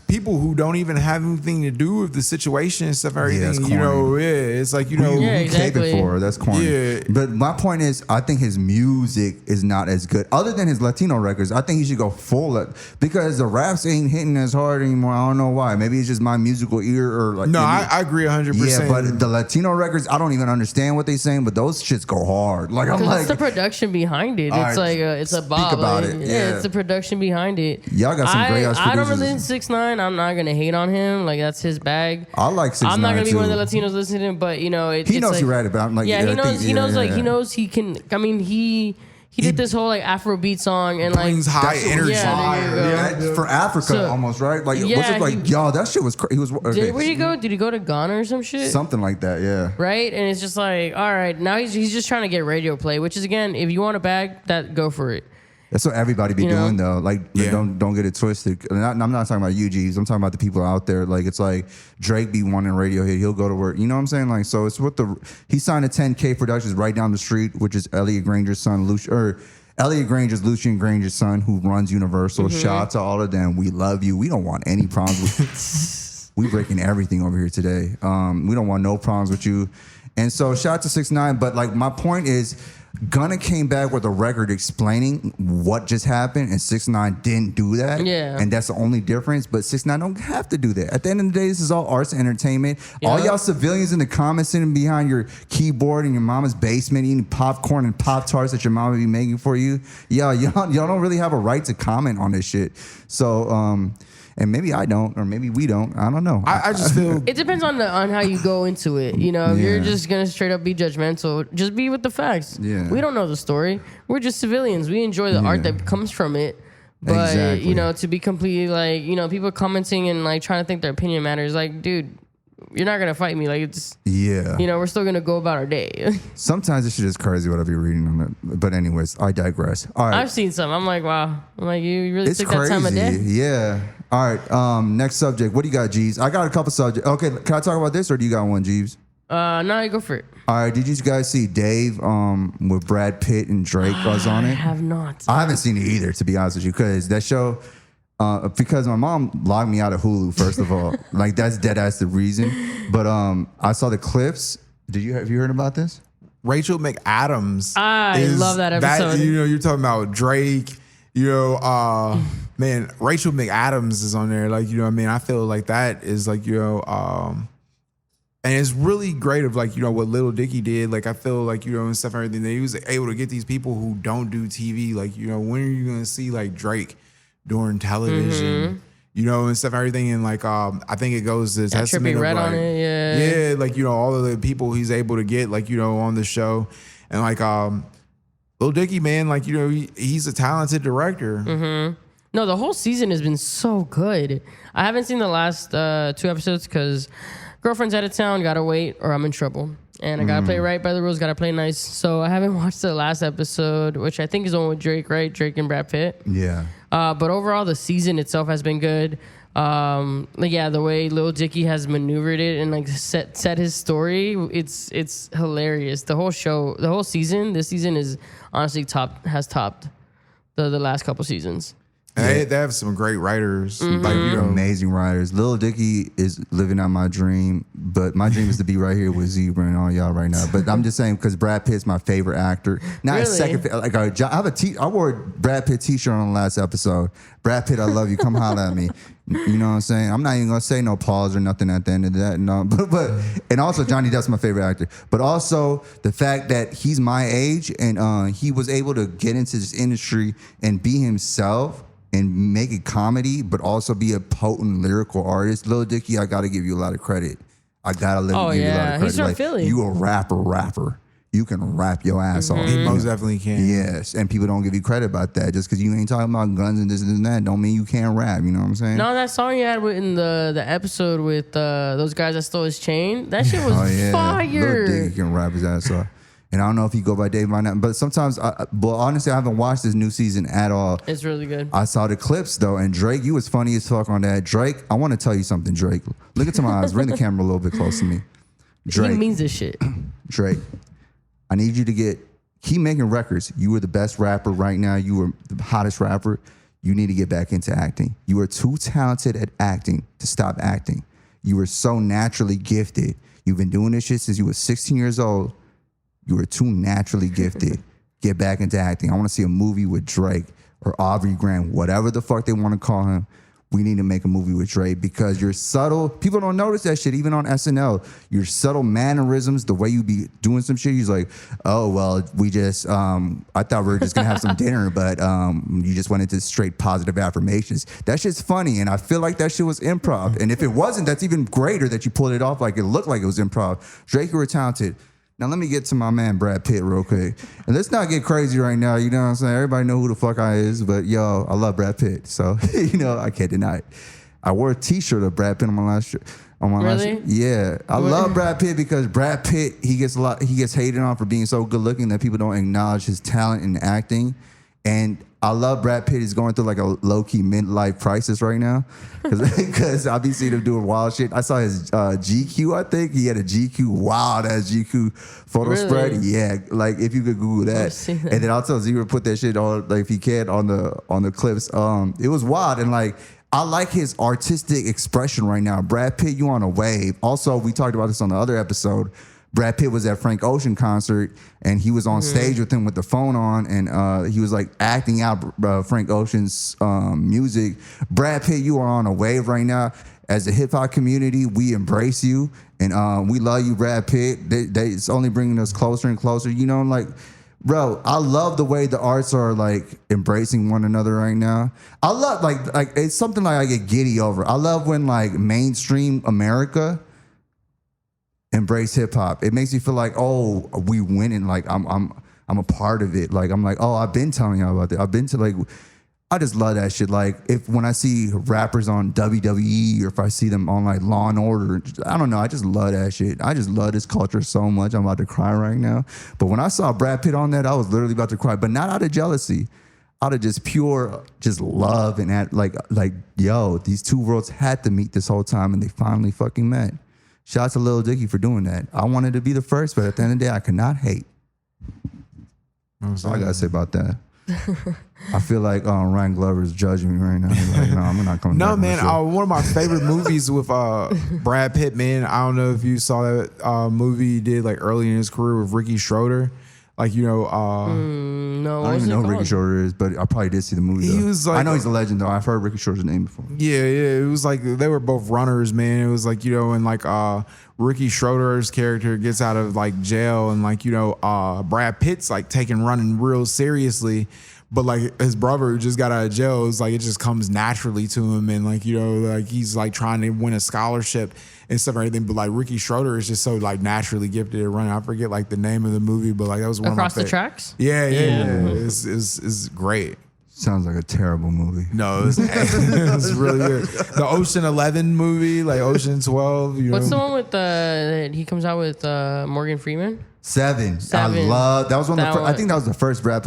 people who don't even have anything to do with the situation and stuff, everything. It's like exactly. For that's corny. Yeah. But my point is, I think his music is not as good. Other than his Latino records, I think he should go full because the raps ain't hitting as hard anymore. I don't know why. Maybe it's just my musical ear or like. No, I agree 100%. Yeah, but the Latino records, I don't even understand what they saying, but those shits go hard. Like I'm like, it's the production behind it. It's like it's a bob. Speak about it. Yeah, it's the production behind it. Y'all got some great ass producers. I don't really 6ix9ine. I'm not gonna hate on him. Like that's his bag. I like 6ix9ine. I'm not gonna be too. one of the Latinos listening, but he knows like, he read it. But I'm like, he knows he can. I mean, he did this whole like Afrobeat song and like brings high energy. Yeah, for Africa almost, right? Like what's it like? Yo, that shit was crazy. He was. Okay. Where'd he go? Did he go to Ghana or some shit? Something like that, yeah. Right, and it's just like, all right, now he's just trying to get radio play, which is again, if you want a bag, that go for it. That's what everybody be You know? doing though. Like, Yeah. don't get it twisted. I'm not talking about UGs. I'm talking about the people out there. Like, it's like Drake be wanting radio hit. He'll go to work. You know what I'm saying? Like, so it's what he signed a 10K Productions right down the street, which is Elliot Granger's son, Elliot Granger's Lucian Granger's son, who runs Universal. Shout out to all of them. We love you. We don't want any problems with. We breaking everything over here today. We don't want no problems with you. And so shout out to 6ix9ine. But like my point is, Gunna came back with a record explaining what just happened, and 6ix9ine didn't do that. Yeah. And that's the only difference. But 6ix9ine don't have to do that. At the end of the day, this is all arts and entertainment. All y'all civilians in the comments sitting behind your keyboard in your mama's basement eating popcorn and Pop-Tarts that your mama be making for you. Y'all don't really have a right to comment on this shit. So and maybe I don't, or maybe we don't. I don't know. I just feel It depends on how you go into it. You know, if you're Yeah. just gonna straight up be judgmental, just be with the facts. Yeah. We don't know the story. We're just civilians. We enjoy the art that comes from it. But Exactly. you know, to be completely like, you know, people commenting and like trying to think their opinion matters. Like, dude, you're not gonna fight me. Like, it's Yeah. you know, we're still gonna go about our day. Sometimes this shit is crazy, whatever you're reading on it. But anyways, I digress. All right. I've seen some. I'm like, wow. I'm like, you really It's took that time of day? crazy. Yeah. All right. Next subject. What do you got, Jeeves? I got a couple subjects. Okay. Can I talk about this, or do you got one, Jeeves? No, you go for it. All right. Did you guys see Dave with Brad Pitt and Drake was on I it? have not. I haven't seen it either, to be honest with you, because that show, because my mom logged me out of Hulu, first of all. Like, that's dead ass the reason. But I saw the clips. Have you heard about this? Rachel McAdams. I love that episode. You know, you're talking about Drake. You know, man, Rachel McAdams is on there. Like, you know what I mean? I feel like that is like, you know, and it's really great of like, you know, what Lil Dicky did. Like, I feel like, you know, and stuff and everything. He was able to get these people who don't do TV. Like, you know, when are you going to see like Drake during television? You know, and stuff and everything. And like, I think it goes to testament Trippie of Redd like, on it, yeah, like, you know, all of the people he's able to get, like, you know, on the show. And like, Lil Dicky, man, like, you know, he's a talented director. No, the whole season has been so good. I haven't seen the last 2 episodes because girlfriend's out of town, gotta wait or I'm in trouble. And I gotta play right by the rules, gotta play nice. So I haven't watched the last episode, which I think is the one with Drake, right? Drake and Brad Pitt. Yeah. But overall, the season itself has been good. Like, yeah, the way Lil Dicky has maneuvered it and like set his story, it's hilarious. The whole show, the whole season, this season is honestly has topped the last couple seasons. And they have some great writers. Like, you know, Amazing writers. Lil Dicky is living out my dream, but my dream is to be right here with Zebra and all y'all right now. But I'm just saying because Brad Pitt's my favorite actor. Not a Really? second. Like I wore a Brad Pitt t-shirt on the last episode. Brad Pitt, I love you. Come holler at me. You know what I'm saying? I'm not even gonna say no pause or nothing at the end of that. No, but and also Johnny Depp's my favorite actor. But also the fact that he's my age and he was able to get into this industry and be himself and make it comedy, but also be a potent lyrical artist. Lil Dicky, I gotta give you a lot of credit. I gotta give you a lot of credit. He's from Philly. You a rapper. You can rap your ass off. he most definitely can. Yes, and people don't give you credit about that. Just because you ain't talking about guns and this and that, don't mean you can't rap. You know what I'm saying? No, that song you had in the episode with those guys that stole his chain, that shit was Lil fire. Dicky can rap his ass off. And I don't know if he go by Dave by now, but sometimes, but honestly, I haven't watched this new season at all. It's really good. I saw the clips though, and Drake, you was funny as fuck on that. Drake, I want to tell you something, Drake. Look into my eyes. Bring the camera a little bit close to me. Drake, He means this shit. Drake, I need you to keep making records. You were the best rapper right now. You were the hottest rapper. You need to get back into acting. You are too talented at acting to stop acting. You were so naturally gifted. You've been doing this shit since you were 16 years old. You were too naturally gifted. Get back into acting. I want to see a movie with Drake or Aubrey Graham, whatever the fuck they want to call him. We need to make a movie with Drake because you're subtle. People don't notice that shit, even on SNL. Your subtle mannerisms, the way you be doing some shit. He's like, oh, well, we just, I thought we were just going to have some dinner, but you just went into straight positive affirmations. That shit's funny, and I feel like that shit was improv. And if it wasn't, that's even greater that you pulled it off like it looked like it was improv. Drake, you were talented. Now, let me get to my man, Brad Pitt, real quick. And let's not get crazy right now. You know what I'm saying? Everybody know who the fuck I is. But, yo, I love Brad Pitt. So, you know, I can't deny it. I wore a T-shirt of Brad Pitt on my last shirt. Really? Yeah. I love Brad Pitt because Brad Pitt, he gets hated on for being so good looking that people don't acknowledge his talent in acting. And I love Brad Pitt. He's going through like a low-key midlife crisis right now because I've been seeing him doing wild shit. I saw his GQ, I think. He had a GQ, wild-ass GQ photo spread. Yeah, like if you could Google that. And then I'll tell Zero to put that shit on, like if he can, on the clips. It was wild. And like, I like his artistic expression right now. Brad Pitt, you on a wave. Also, we talked about this on the other episode. Brad Pitt was at Frank Ocean concert, and he was on stage with him with the phone on, and he was like acting out Frank Ocean's music. Brad Pitt, you are on a wave right now. As a hip hop community, we embrace you, and we love you, Brad Pitt. It's only bringing us closer and closer. You know, like, bro, I love the way the arts are like embracing one another right now. I love like it's something like I get giddy over. I love when like mainstream America embrace hip hop. It makes me feel like, oh, we winning. Like I'm a part of it. Like I'm like, oh, I've been telling y'all about that. I've been to like, I just love that shit. Like when I see rappers on WWE or if I see them on like Law and Order, I don't know. I just love that shit. I just love this culture so much. I'm about to cry right now. But when I saw Brad Pitt on that, I was literally about to cry. But not out of jealousy, out of just pure just love and like yo, these two worlds had to meet this whole time and they finally fucking met. Shout out to Lil Dicky for doing that. I wanted to be the first, but at the end of the day, I could not hate. That's all I gotta say about that. I feel like Ryan Glover is judging me right now. He's like, no, I'm not coming back. No, man. One of my favorite movies with Brad Pitt, man. I don't know if you saw that movie he did like early in his career with Ricky Schroeder. Like, you know, no, I don't even know who Ricky Schroeder is, but I probably did see the movie. He though. was like, I know he's a legend though. I've heard Ricky Schroeder's name before. Yeah. It was like they were both runners, man. It was like, you know, and like Ricky Schroeder's character gets out of like jail, and like, you know, Brad Pitt's like taking running real seriously. But like his brother who just got out of jail, it's like it just comes naturally to him, and like, you know, like he's like trying to win a scholarship and stuff and everything. But like Ricky Schroeder is just so like naturally gifted at running. I forget like the name of the movie, but like that was one Across of my the Tracks. Yeah. It's great. Sounds like a terrible movie. No, it was really good. The Ocean 11 movie, like Ocean 12. You What's know? the one with that he comes out with Morgan Freeman? Seven. I love that. Was one of the I think that was the first Brad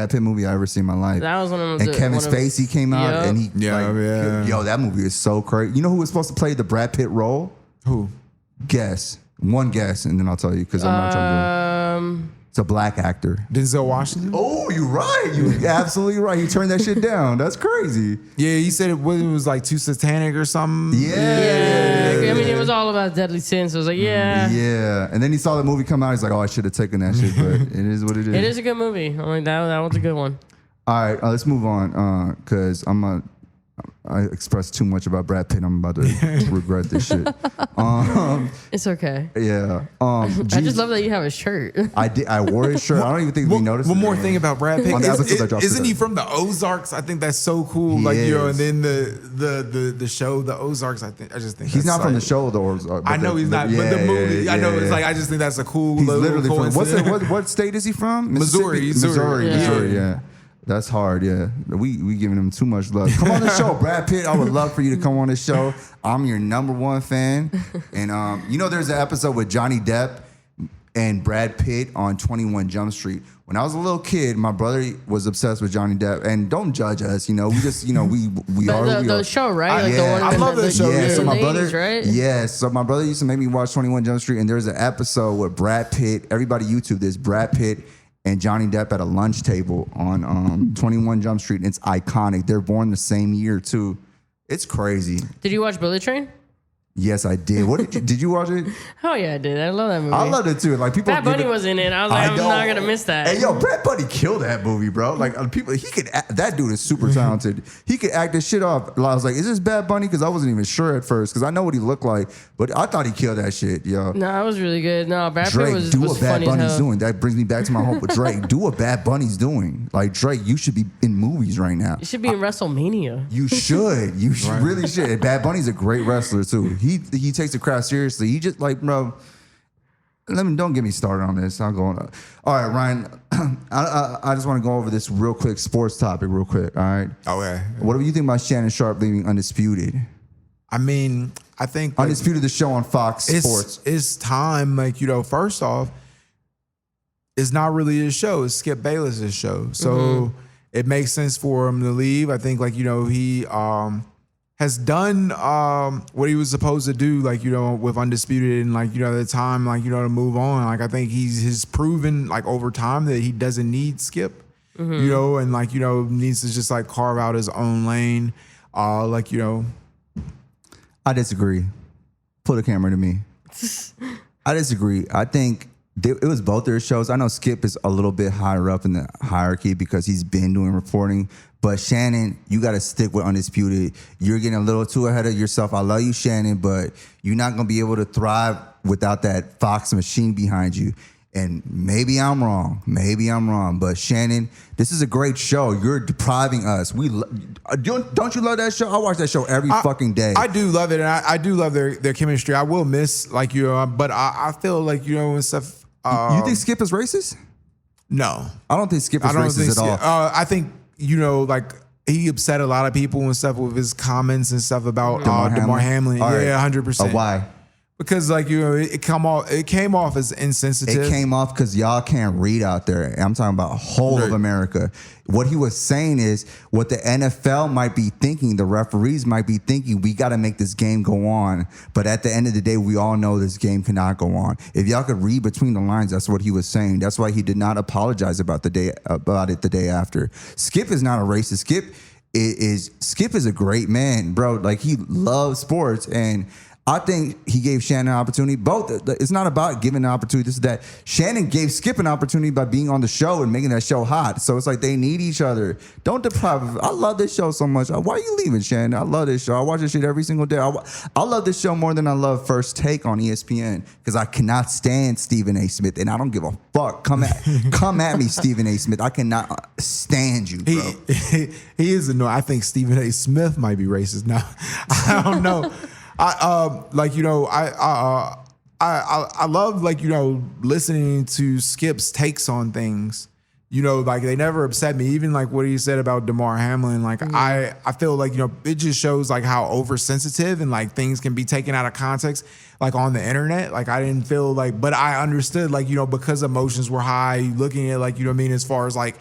Pitt movie I ever seen in my life. That was one of and Kevin Spacey came out, and he yo, that movie is so crazy. You know who was supposed to play the Brad Pitt role? Who? Guess. One guess, and then I'll tell you because I'm not trying to do it. It's a black actor. Denzel Washington? Oh, you're right. You're absolutely right. He turned that shit down. That's crazy. Yeah, he said it was like too satanic or something. Yeah. I mean, it was all about deadly sin, so I was like, yeah. Yeah. And then he saw the movie come out. He's like, oh, I should have taken that shit, but it is what it is. It is a good movie. I'm like, that was a good one. All right, let's move on because I expressed too much about Brad Pitt. I'm about to regret this shit. It's okay. Yeah. I just love that you have a shirt. I wore his shirt. I don't even think we noticed. One more thing about Brad Pitt. Isn't he today. from the Ozarks? I think that's so cool. He like, you know, is. and then the show, the Ozarks, I just think he's that's not from like, the show, the Ozarks. I know he's not, but the movie, I know it's like, I just think that's a cool He's little literally from, coincidence. what state is he from? Missouri. Missouri, yeah. That's hard, yeah. We giving him too much love. Come on the show, Brad Pitt. I would love for you to come on the show. I'm your #1 fan. And you know there's an episode with Johnny Depp and Brad Pitt on 21 Jump Street. When I was a little kid, my brother was obsessed with Johnny Depp. And don't judge us, you know. We just, you know, we are who we the are. show, right? Like yeah. the one I love that show. Yeah, so my brother, 80s, right? yeah, so my brother used to make me watch 21 Jump Street, and there's an episode with Brad Pitt. Everybody YouTube this, Brad Pitt and Johnny Depp at a lunch table on 21 Jump Street. And it's iconic. They're born the same year too. It's crazy. Did you watch Bullet Train? Yes, I did. What did you watch it? Oh yeah, I did. I love that movie. I loved it too. Like people, Bad Bunny was in it. I was like, I'm not gonna miss that. Hey, yo, Brad Bunny killed that movie, bro. Like people, he could. That dude is super talented. He could act this shit off. I was like, is this Bad Bunny? Because I wasn't even sure at first because I know what he looked like, but I thought he killed that shit, yo. No, it was really good. No, Brad Pitt Drake, was do what Bad funny Bunny's as hell. doing. That brings me back to my home with Drake. Do what Bad Bunny's doing. Like Drake, you should be in movies right now. You should be in WrestleMania. You should. You really should. And Bad Bunny's a great wrestler too. He takes the crowd seriously. He just like, bro. Don't get me started on this. I'll go on. All right, Ryan. I just want to go over this real quick sports topic real quick. All right. Okay. What do you think about Shannon Sharpe leaving Undisputed? I mean, I think like, Undisputed, the show on Fox Sports. It's time. Like, you know, first off, it's not really his show. It's Skip Bayless's show. So it makes sense for him to leave. I think like, he has done what he was supposed to do, like, with Undisputed and like, the time, like, to move on. Like, I think he's proven like over time that he doesn't need Skip, and like, needs to just like carve out his own lane. I disagree. Pull the camera to me. I disagree. I think it was both their shows. I know Skip is a little bit higher up in the hierarchy because he's been doing reporting. But Shannon, you got to stick with Undisputed. You're getting a little too ahead of yourself. I love you, Shannon, but you're not going to be able to thrive without that Fox machine behind you. And maybe I'm wrong. But Shannon, this is a great show. You're depriving us. Don't you love that show? I watch that show every fucking day. I do love it, and I do love their chemistry. I will miss like but I feel like and stuff. You think Skip is racist? No, I don't think Skip is racist at all. I think like he upset a lot of people and stuff with his comments and stuff about Damar Hamlin. Yeah, 100%. Why? Because like it came off as insensitive. It came off because y'all can't read out there. I'm talking about whole of America. What he was saying is what the NFL might be thinking, the referees might be thinking, we got to make this game go on. But at the end of the day, we all know this game cannot go on. If y'all could read between the lines, that's what he was saying. That's why he did not apologize about it the day after. Skip is not a racist. Skip is a great man, bro. Like, he loves sports, and I think he gave Shannon an opportunity. Both. It's not about giving an opportunity. This is that Shannon gave Skip an opportunity by being on the show and making that show hot. So it's like they need each other. Don't deprive of it. I love this show so much. Why are you leaving, Shannon? I love this show. I watch this shit every single day. I love this show more than I love First Take on ESPN because I cannot stand Stephen A. Smith, and I don't give a fuck. Come at me, Stephen A. Smith. I cannot stand you, bro. He is annoying. I think Stephen A. Smith might be racist now. I don't know. I love listening to Skip's takes on things. Like they never upset me. Even like what he said about Damar Hamlin. Like I feel like it just shows like how oversensitive and like things can be taken out of context. Like on the internet. Like I didn't feel like, but I understood because emotions were high. Looking at as far as like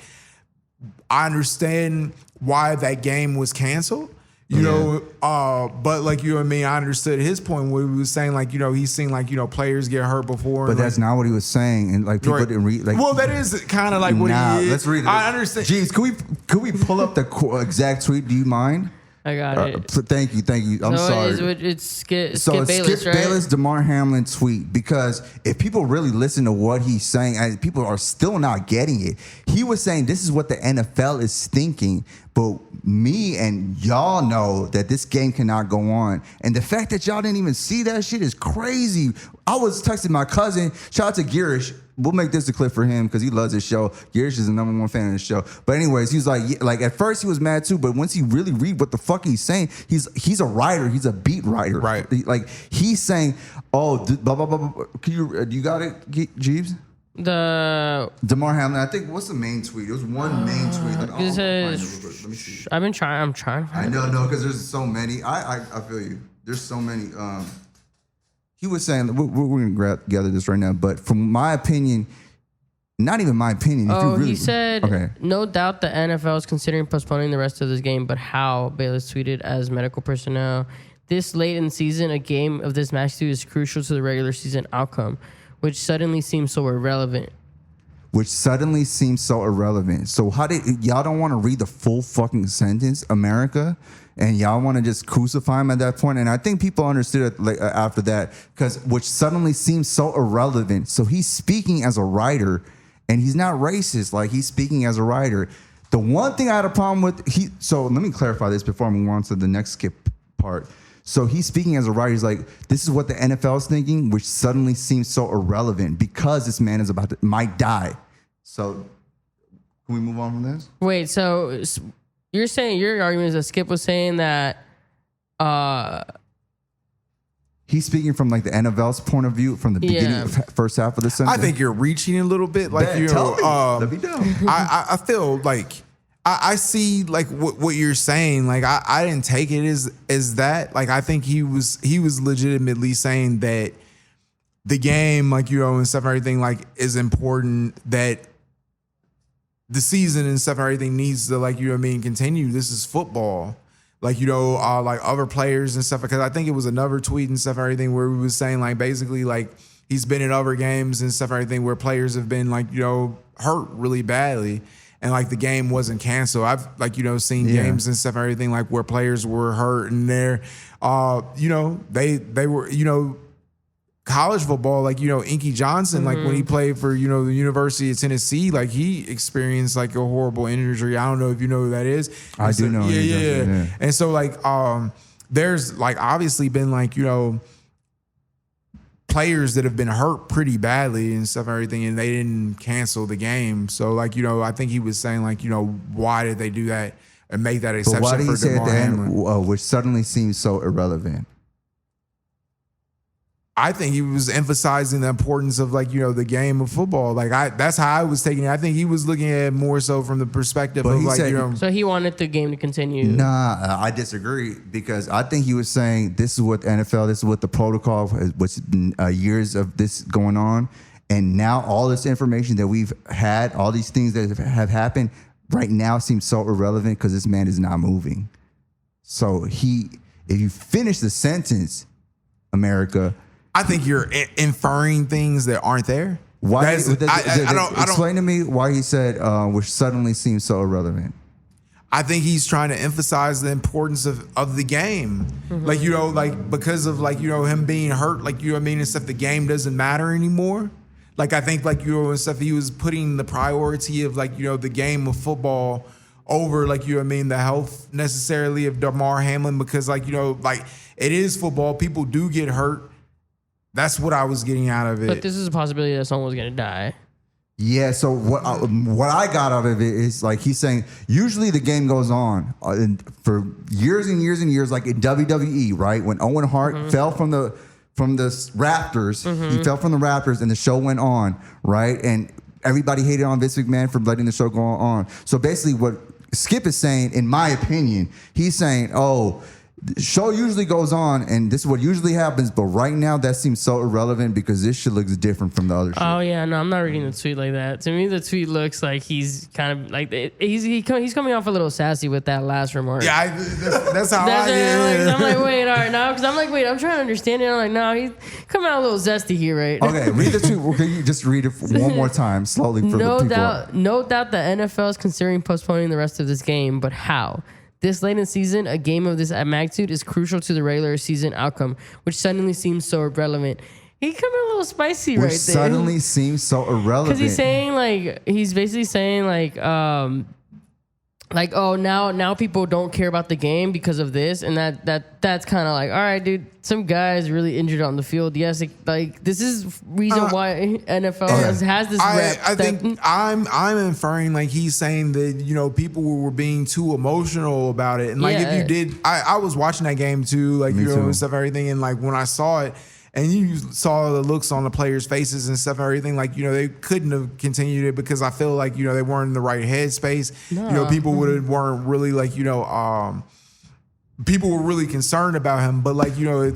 I understand why that game was canceled. But I understood his point where he was saying he's seen players get hurt before. But that's not what he was saying, and like people didn't read. Well, that is kind of like what he is. Let's read it. I understand. Jeez, could we pull up the exact tweet? Do you mind? I got it. Thank you. I'm sorry. It's Skip Bayless, right? Bayless, Damar Hamlin tweet, because if people really listen to what he's saying, and people are still not getting it, he was saying this is what the NFL is thinking, but me and y'all know that this game cannot go on. And the fact that y'all didn't even see that shit is crazy. I was texting my cousin, shout out to Girish. We'll make this a clip for him because he loves his show. Girish is the #1 fan of the show. But anyways, he was like at first he was mad too, but once he really read what the fuck he's saying, he's a writer, he's a beat writer. Right. Like he's saying, blah, blah, blah, blah. Do you got it, Jeeves? The Damar Hamlin, I think, what's the main tweet? It was one main tweet. Let me see. I'm trying. I know, because there's so many. I feel you. There's so many. He was saying, we're going to gather this right now, but from my opinion, not even my opinion. He said, no doubt the NFL is considering postponing the rest of this game, but how? Bayless tweeted as medical personnel. This late in the season, a game of this magnitude is crucial to the regular season outcome, which suddenly seems so irrelevant. So how did y'all don't want to read the full fucking sentence, America? And y'all want to just crucify him at that point? And I think people understood it after that, because which suddenly seems so irrelevant. So he's speaking as a writer, and he's not racist. Like, he's speaking as a writer. The one thing I had a problem with, so let me clarify this before I move on to the next Skip part. So he's speaking as a writer. He's like, this is what the NFL is thinking, which suddenly seems so irrelevant because this man is might die. So can we move on from this? Wait, so you're saying your argument is that Skip was saying that he's speaking from like the NFL's point of view from the beginning, first half of the sentence. I think you're reaching a little bit. Like, let me know. I feel like I see like what you're saying. Like I didn't take it as that. Like I think he was legitimately saying that the game, like and stuff and everything, like is important. That the season and stuff and everything needs to, like, you know what I mean, continue. This is football. Like, you know, like other players and stuff, because I think it was another tweet and stuff and everything where we was saying, like, basically, like, he's been in other games and stuff and everything where players have been, like, you know, hurt really badly. And, like, the game wasn't canceled. I've, like, you know, seen games and stuff and everything, like, where players were hurt and they're, you know, they were, you know, college football, like, you know, Inky Johnson, like, when he played for, you know, the University of Tennessee, like, he experienced, like, a horrible injury. I don't know if you know who that is. I do know. Yeah. And so, like, there's, like, obviously been, like, you know, players that have been hurt pretty badly and stuff and everything, and they didn't cancel the game. So, like, you know, I think he was saying, like, you know, why did they do that and make that exception But why did for he say at Damar the Hamlin? end, which suddenly seems so irrelevant? I think he was emphasizing the importance of, like, you know, the game of football. Like, that's how I was taking it. I think he was looking at it more so from the perspective But of, he like, said- you know. So he wanted the game to continue. Nah, I disagree because I think he was saying this is what the NFL, this is what the protocol, what's years of this going on, and now all this information that we've had, all these things that have happened, right now seems so irrelevant because this man is not moving. So if you finish the sentence, America. I think you're inferring things that aren't there. Why? I don't. Explain to me why he said, which suddenly seems so irrelevant. I think he's trying to emphasize the importance of the game. Like, you know, like, because of, like, you know, him being hurt, like, you know what I mean, and stuff, the game doesn't matter anymore. Like, I think, like, you know, and stuff, he was putting the priority of, like, you know, the game of football over, like, you know what I mean, the health necessarily of Damar Hamlin, because, like, you know, like, it is football. People do get hurt. That's what I was getting out of it. But this is a possibility that someone was going to die. Yeah, so what I got out of it is, like, he's saying usually the game goes on for years and years and years, like in WWE, right? When Owen Hart fell from the Raptors, he fell from the Raptors and the show went on, right? And everybody hated on Vince McMahon for letting the show go on. So basically what Skip is saying, in my opinion, he's saying, oh, the show usually goes on, and this is what usually happens, but right now that seems so irrelevant because this shit looks different from the other shit. Oh yeah, no, I'm not reading the tweet like that. To me, the tweet looks like he's kind of like he's coming off a little sassy with that last remark. Yeah, that's how I Like, I'm like, wait, all right, now because I'm like, wait, I'm trying to understand it. I'm like, no, he's coming out a little zesty here, right? Okay, read the tweet. Can you just read it one more time slowly for the people? No doubt the NFL is considering postponing the rest of this game, but how? This late in the season, a game of this magnitude is crucial to the regular season outcome, which suddenly semes so irrelevant. He coming a little spicy Which right there. suddenly seems so irrelevant. Because he's saying, like, he's basically saying, like, oh, now people don't care about the game because of this, and that's kind of like, all right, dude, some guy's really injured on the field. Yes, like this is reason why NFL has this rep. I think I'm inferring, like, he's saying that, you know, people were being too emotional about it, and, like, if you did, I was watching that game too, like, you know, and stuff, everything, and, like, when I saw it. And you saw the looks on the players' faces and stuff and everything. Like, you know, they couldn't have continued it because I feel like, you know, they weren't in the right headspace. No. You know, people weren't really, like, you know, people were really concerned about him. But, like, you know,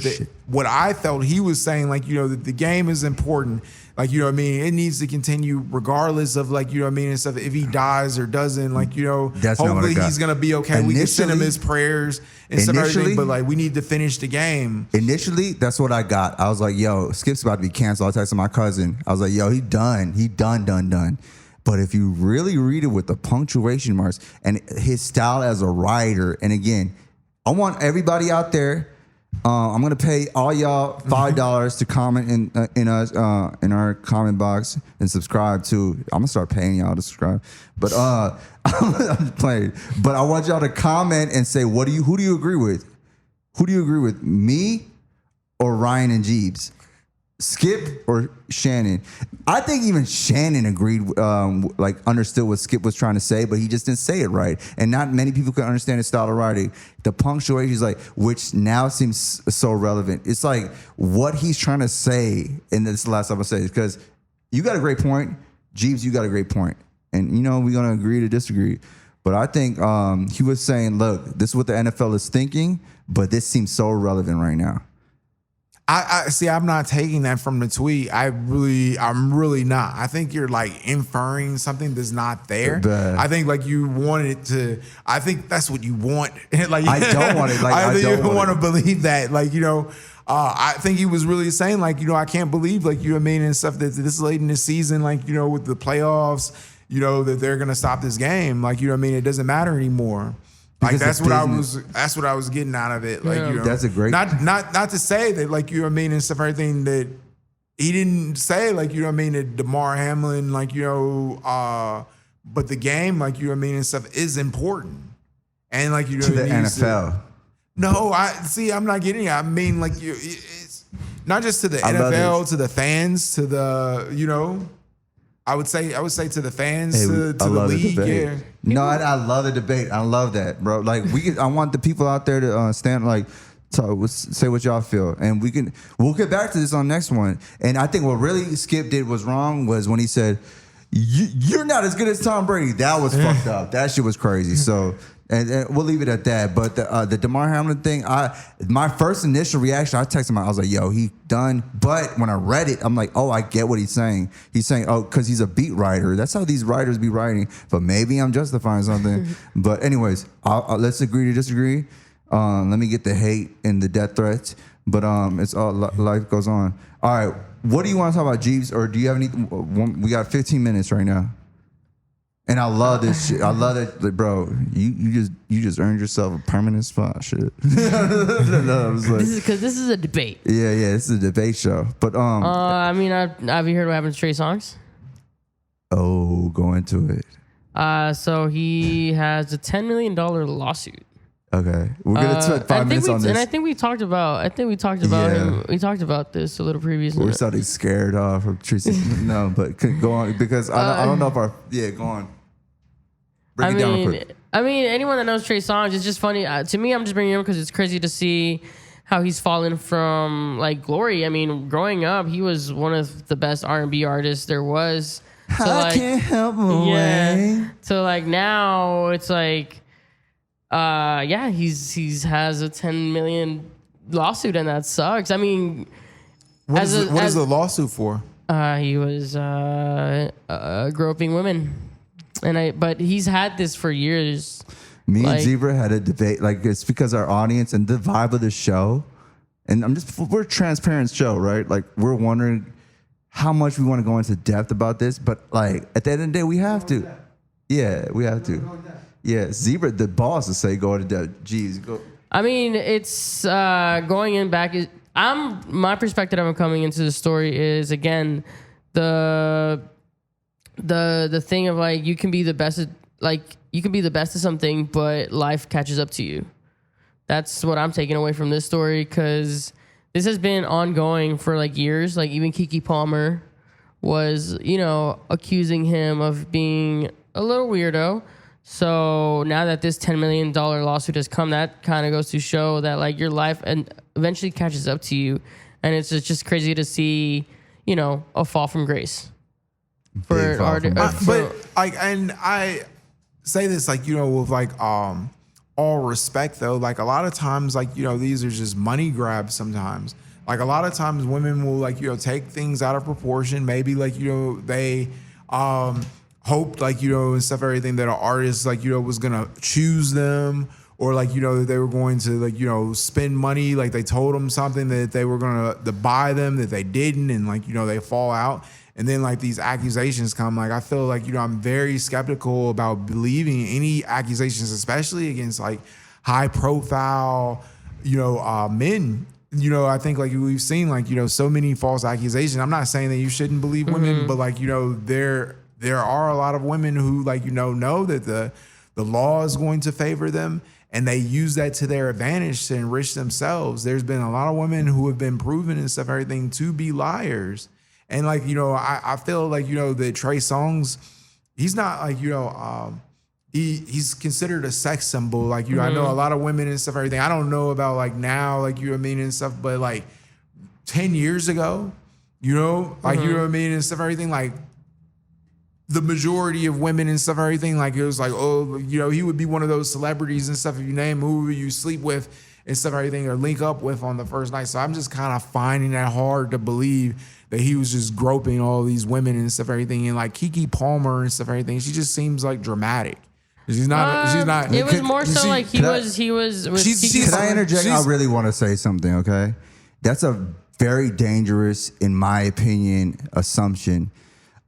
what I felt he was saying, like, you know, that the game is important. Like, you know what I mean? It needs to continue regardless of, like, you know what I mean, and stuff. If he dies or doesn't, like, you know, hopefully he's going to be okay. We can send him his prayers and stuff and everything, but, like, we need to finish the game. Initially, that's what I got. I was like, yo, Skip's about to be canceled. I texted my cousin. I was like, yo, he done. He done. But if you really read it with the punctuation marks and his style as a writer, and again, I want everybody out there, I'm gonna pay all y'all $5 to comment in our comment box and subscribe to. I'm gonna start paying y'all to subscribe, but I'm playing. But I want y'all to comment and say who do you agree with? Who do you agree with? Me or Ryan and Jeebs? Skip or Shannon? I think even Shannon agreed, like understood what Skip was trying to say, but he just didn't say it right. And not many people can understand his style of writing. The punctuation is like, which now seems so relevant. It's like what he's trying to say, and this is the last time I'll say this, because you got a great point. Jeebs, you got a great point. And, you know, we're going to agree to disagree. But I think he was saying, look, this is what the NFL is thinking, but this seems so irrelevant right now. I see. I'm not taking that from the tweet. I'm really not. I think you're like inferring something that's not there. Bad. I think like you want it to. I think that's what you want. Like I don't want it. Like I think don't you want to it. believe that. Like I think he was really saying like I can't believe like and stuff that this late in the season like with the playoffs that they're gonna stop this game like it doesn't matter anymore. Like Because that's what I was getting out of it. Like That's a great not to say that like and stuff everything that he didn't say like that Damar Hamlin like but the game like and stuff is important and like to the NFL. No, I'm not getting it. I mean like it's not just to the NFL, to the fans, to the I would say to the fans, to the league. Yeah. No, I love the debate. I love that, bro. Like I want the people out there to stand like say what y'all feel, and we'll get back to this on next one. And I think what really Skip did was wrong was when he said, "You're not as good as Tom Brady." That was fucked up. That shit was crazy. So. And we'll leave it at that. But the Damar Hamlin thing, my first initial reaction, I texted him. I was like, "Yo, he done." But when I read it, I'm like, "Oh, I get what he's saying." He's saying, "Oh, because he's a beat writer. That's how these writers be writing." But maybe I'm justifying something. But anyways, let's agree to disagree. Let me get the hate and the death threats. But it's all life goes on. All right, what do you want to talk about, Jeeves? Or do you have any? We got 15 minutes right now. And I love this shit. I love it, like, bro. You just earned yourself a permanent spot. Shit. No, like, this is a debate. Yeah, this is a debate show. But I mean, have you heard what happened to Trey Songz? Oh, go into it. So he has a $10 million lawsuit. Okay, we're gonna spend 5 minutes on this. And I think we talked about him. We talked about this a little previously. We're starting scared from Tracy. No, but go on because I don't know if go on. Break it down real quick. I mean, anyone that knows Trey Songz, it's just funny. To me, I'm just bringing him because it's crazy to see how he's fallen from like glory. I mean, growing up, he was one of the best R&B artists there was. So, I can't help away. So like now it's like. He's has a 10 million lawsuit and that sucks. I mean, what is the lawsuit for? He was groping women, but he's had this for years. Me and Zebra had a debate. Like it's because our audience and the vibe of the show, and we're a transparent show, right? Like we're wondering how much we want to go into depth about this, but like at the end of the day, we have to. Yeah, we have to. Yeah, Zebra, the boss, to say go to depth. Jeez, go. I mean, it's going in back. My perspective I'm coming into the story is again the thing of like you can be the best at something, but life catches up to you. That's what I'm taking away from this story because this has been ongoing for like years. Like even Keke Palmer was accusing him of being a little weirdo. So now that this $10 million lawsuit has come, that kind of goes to show that like your life and eventually catches up to you, and it's just crazy to see, a fall from grace. But I say this like with like all respect though, like a lot of times like these are just money grabs sometimes. Like a lot of times women will like take things out of proportion. Maybe like they hoped like and stuff everything that an artist like was gonna choose them or like that they were going to like spend money like they told them something that they were gonna to buy them that they didn't and like they fall out and then like these accusations come. Like I feel like I'm very skeptical about believing any accusations, especially against like high profile men. I think like we've seen like so many false accusations. I'm not saying that you shouldn't believe women, but like there are a lot of women who like know that the law is going to favor them and they use that to their advantage to enrich themselves. There's been a lot of women who have been proven and stuff everything to be liars. And like I feel like that Trey Songz, he's not like he's considered a sex symbol. Like I know a lot of women and stuff everything. I don't know about like now like and stuff, but like 10 years ago, like and stuff everything like the majority of women and stuff, everything like it was like, oh, he would be one of those celebrities and stuff. If you name who you sleep with and stuff, everything, or link up with on the first night. So I'm just kind of finding that hard to believe that he was just groping all these women and stuff, everything. And like Keke Palmer and stuff, everything. She just seems like dramatic. She's not. She's not. It was more so like he was. Can I interject? I really want to say something. Okay, that's a very dangerous, in my opinion, assumption.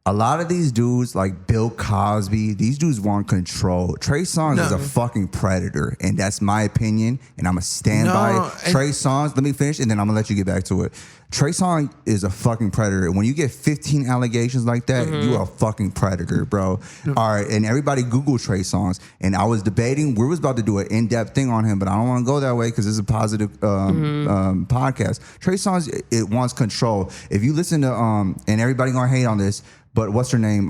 A lot of these dudes, like Bill Cosby, these dudes want control. Trey Songz is a fucking predator, and that's my opinion, and I'm going to stand by it. Trey Songz, let me finish, and then I'm going to let you get back to it. Trey Songz is a fucking predator. When you get 15 allegations like that, you are a fucking predator, bro. All right, and everybody Google Trey Songz, and I was debating, we was about to do an in-depth thing on him, but I don't want to go that way because it's a positive podcast. Trey Songz, it wants control. If you listen to, and everybody going to hate on this, but what's her name?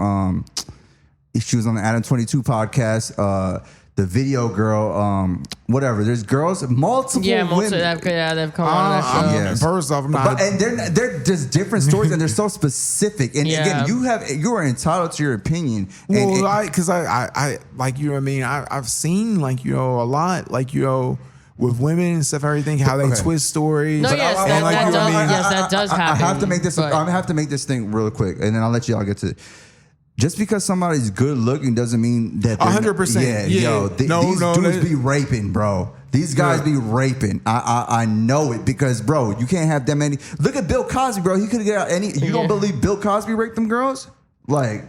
She was on the Adam 22 podcast. The video girl, whatever. There's girls, multiple women. They've come on that show. First off, I'm not. And they're just different stories, and they're so specific. And again, you are entitled to your opinion. Well, because I like, you know what I mean. I've seen, like, you know, a lot, like, you know, with women and stuff, everything, how they twist stories. No, yes, that does happen. I have to make this. I have to make this thing real quick, and then I'll let y'all get to it. Just because somebody's good looking doesn't mean that 100%. These dudes be raping, bro. These guys be raping. I know it because, bro, you can't have that many. Look at Bill Cosby, bro. He could have got any. You don't believe Bill Cosby raped them girls? Like.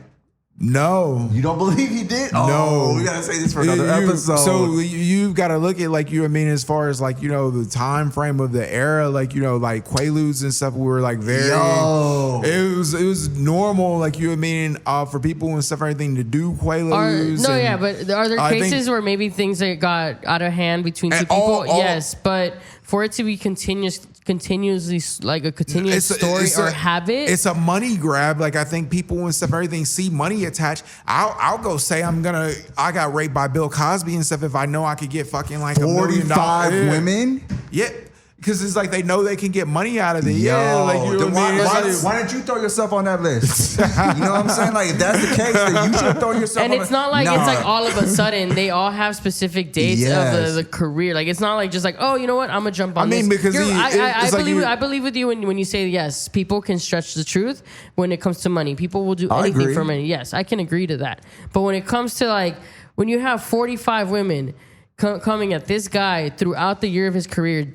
No. You don't believe he did? No. Oh, we got to say this for another episode. So you've got to look at, like, you know what I mean, as far as, like, you know, the time frame of the era, like, you know, like Quaaludes and stuff were like very, it was normal, like, you know what I mean, for people and stuff, everything to do Quaaludes. But are there cases where maybe things that got out of hand between two people? Yes, but for it to be continuously like a continuous story or habit, it's a money grab. Like, I think people and stuff, everything see money attached. I'll go say I got raped by Bill Cosby and stuff if I know I could get fucking like 45 women. Yeah. Because it's like they know they can get money out of it. Like, you know what I mean? Why didn't you throw yourself on that list? You know what I'm saying? Like, if that's the case, then you should throw yourself on. And it's not like it's like all of a sudden they all have specific dates of the career. Like, it's not like just like, oh, you know what, I'm gonna jump on. Because I believe with you when you say yes, people can stretch the truth when it comes to money. People will do anything for money. Yes, I can agree to that. But when it comes to, like, when you have 45 women coming at this guy throughout the year of his career,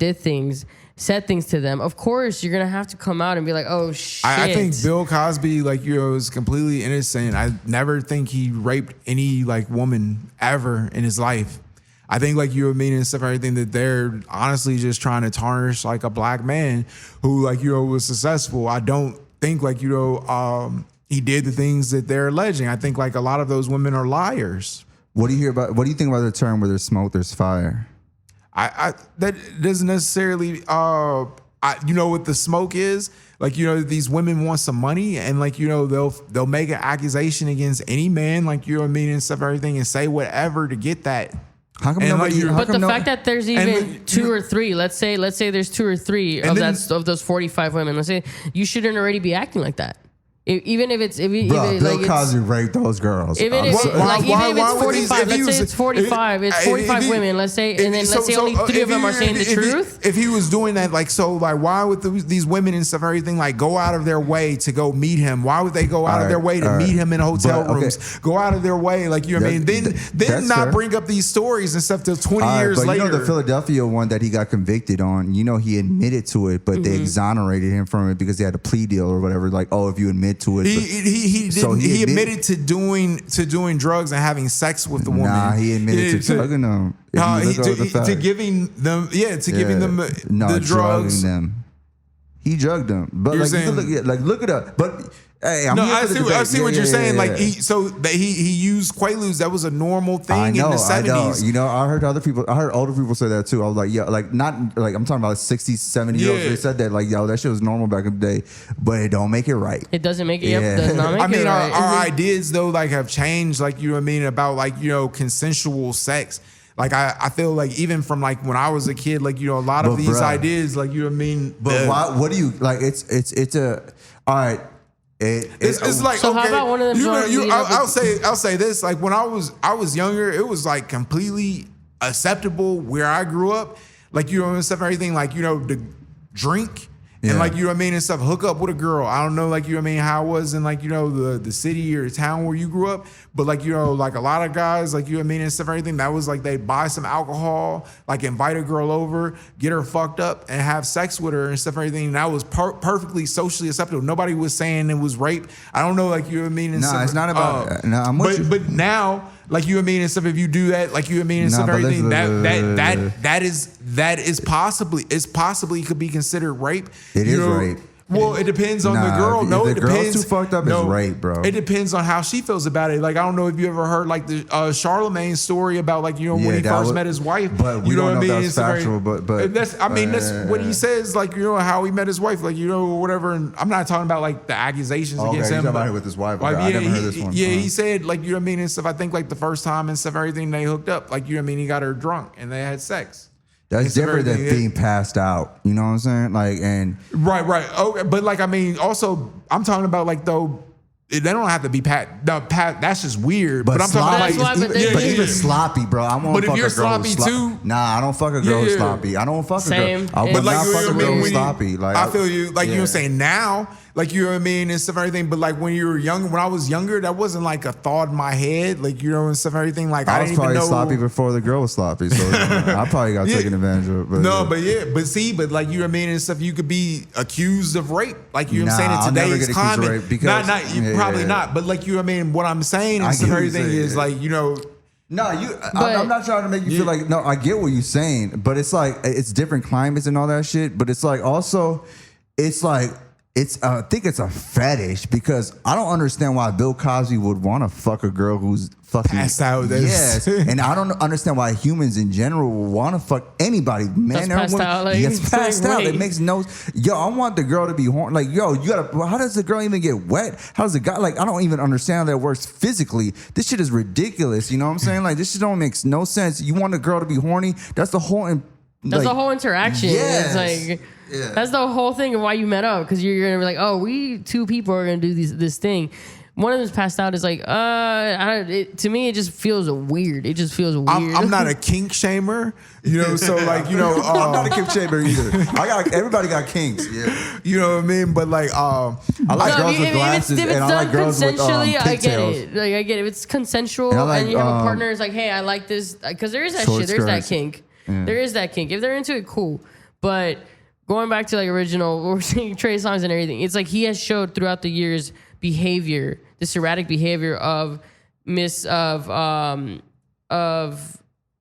said things to them, of course you're gonna have to come out and be like, oh shit. I think Bill Cosby, like, you know, is completely innocent. I never think he raped any, like, woman ever in his life. I think, like, you know what I mean, and stuff, everything, that they're honestly just trying to tarnish, like, a black man who, like, you know, was successful. I don't think, like, you know, he did the things that they're alleging. I think, like, a lot of those women are liars. What do you think about the term where there's smoke, there's fire? I that doesn't necessarily you know what the smoke is, like, you know, these women want some money, and, like, you know, they'll make an accusation against any man, like, you know what I mean, and stuff, everything, and say whatever to get that. How come nobody? But the fact that there's even two or three, let's say there's two or three of those 45 women, let's say, you shouldn't already be acting like that. Even if it's Bill Cosby raped those girls. Even if it's 45, let's say it's 45, it's 45 women, let's say, and then let's say only 3 of them are saying the truth. If he was doing that, like, so, like, why would these women and stuff, everything, like, go out of their way to go meet him? Why would they go out of their way to meet him in hotel rooms? Go out of their way, like, you know what I mean? Then not bring up these stories and stuff till 20 years later. You know, the Philadelphia one that he got convicted on, you know, he admitted to it, but they exonerated him from it because they had a plea deal or whatever. Like, oh, if you admit to it. He admitted to doing drugs and having sex with the woman. Nah, he admitted to drugging them. To giving them the drugs. Them. He drugged them. But, like, you can look it up. But hey, I see what you're saying. Like, he used Quaaludes. That was a normal thing in the 70s. I know. You know, I heard older people say that too. I was like, yeah, like, not like, I'm talking about 60, 70 year olds. They said that, like, yo, that shit was normal back in the day, but it don't make it right. It doesn't make it. Yep, does not make it right. Our ideas though, like, have changed. Like, you know what I mean, about, like, you know, consensual sex. Like, I feel like even from, like, when I was a kid, like, you know, a lot of these ideas, like, you know what I mean. But what do you like? It's a all right. It's like, so okay, how about one of them? I'll say this. Like, when I was younger, it was, like, completely acceptable where I grew up. like, you know, and stuff, everything, like, you know, the drink. Yeah. And like, you know what I mean, and stuff, hook up with a girl. I don't know, like, you know what I mean, how it was in, like, you know, the city or the town where you grew up. But like, you know, like a lot of guys, like, you know what I mean, and stuff, everything, that was like, they buy some alcohol, like invite a girl over, get her fucked up and have sex with her and stuff, everything. And that was perfectly socially acceptable. Nobody was saying it was rape. I don't know, like, you know what I mean? And No, it's not about, no, I'm with you. But now, like, you know what I mean, and stuff, if you do that, like, you know what I mean, and stuff, everything, that is possibly could be considered rape. It is rape. Well, it depends on the girl. No, if it the girl's depends. too fucked up, it's rape, bro. It depends on how she feels about it. Like, I don't know if you ever heard like the Charlemagne story about, like, you know, when he first met his wife. But we you know don't what know I mean? if that's factual. But that's, I mean, that's what he says. Like, you know, how he met his wife. Like, you know, whatever. And I'm not talking about like the accusations against him. He's about it with his wife. Like, I never heard this one. Yeah, he said, like, you know what I mean, and stuff. I think like the first time and stuff, everything they hooked up. Like, you know what I mean, he got her drunk and they had sex. That's different than being passed out. You know what I'm saying? Like, and right. Okay, but like, I mean, also, I'm talking about like, though, they don't have to be pat. No, that's just weird. But I'm talking about like, even sloppy, bro. I won't. But fuck if you're a girl sloppy too, nah, I don't fuck a girl who's sloppy. I don't fuck a girl. I would not fuck a girl who's sloppy. Like, I feel you. Like, you know what I'm saying, now, like, you know what I mean, and stuff, everything. But like, when you were young, when I was younger, that wasn't like a thought in my head. Like, you know, and stuff, everything. Like, I was didn't even know. sloppy before the girl was sloppy. So I probably got taken advantage of. But, but like, you know what I mean, and stuff, you could be accused of rape. Like, you know what I'm saying, in today's climate. Probably not. But like, you know what I mean, what I'm saying and stuff, everything is like, you know. No, I'm not trying to make you feel like, no, I get what you're saying, but it's like, it's different climates and all that shit. But it's like, also, it's like, I think it's a fetish, because I don't understand why Bill Cosby would want to fuck a girl who's fucking passed out. Yes, and I don't understand why humans in general would want to fuck anybody, man or woman. Passed out. It makes no. Yo, I want the girl to be horny. Like, yo, you gotta. How does the girl even get wet? How does the guy? Like, I don't even understand how that works physically. This shit is ridiculous. You know what I'm saying? Like, this shit don't make no sense. You want a girl to be horny? That's the whole. That's the whole interaction. Yes. It's like. Yeah. That's the whole thing of why you met up, because you're gonna be like, oh, we two people are gonna do this thing. One of them's passed out. Is like, to me, it just feels weird. It just feels weird. I'm not a kink shamer, you know. So like, you know, I'm not a kink shamer either. Everybody got kinks. Yeah, you know what I mean. But like, I like girls with glasses, if it's and I like girls with consensually, I get pigtails. it. Like, I get it. If it's consensual and you have a partner, it's like, hey, I like this, because there is that shit. There's that kink. Yeah. There is that kink. If they're into it, cool. But going back to like original, we're seeing Trey Songz and everything. It's like he has showed throughout the years behavior, this erratic behavior of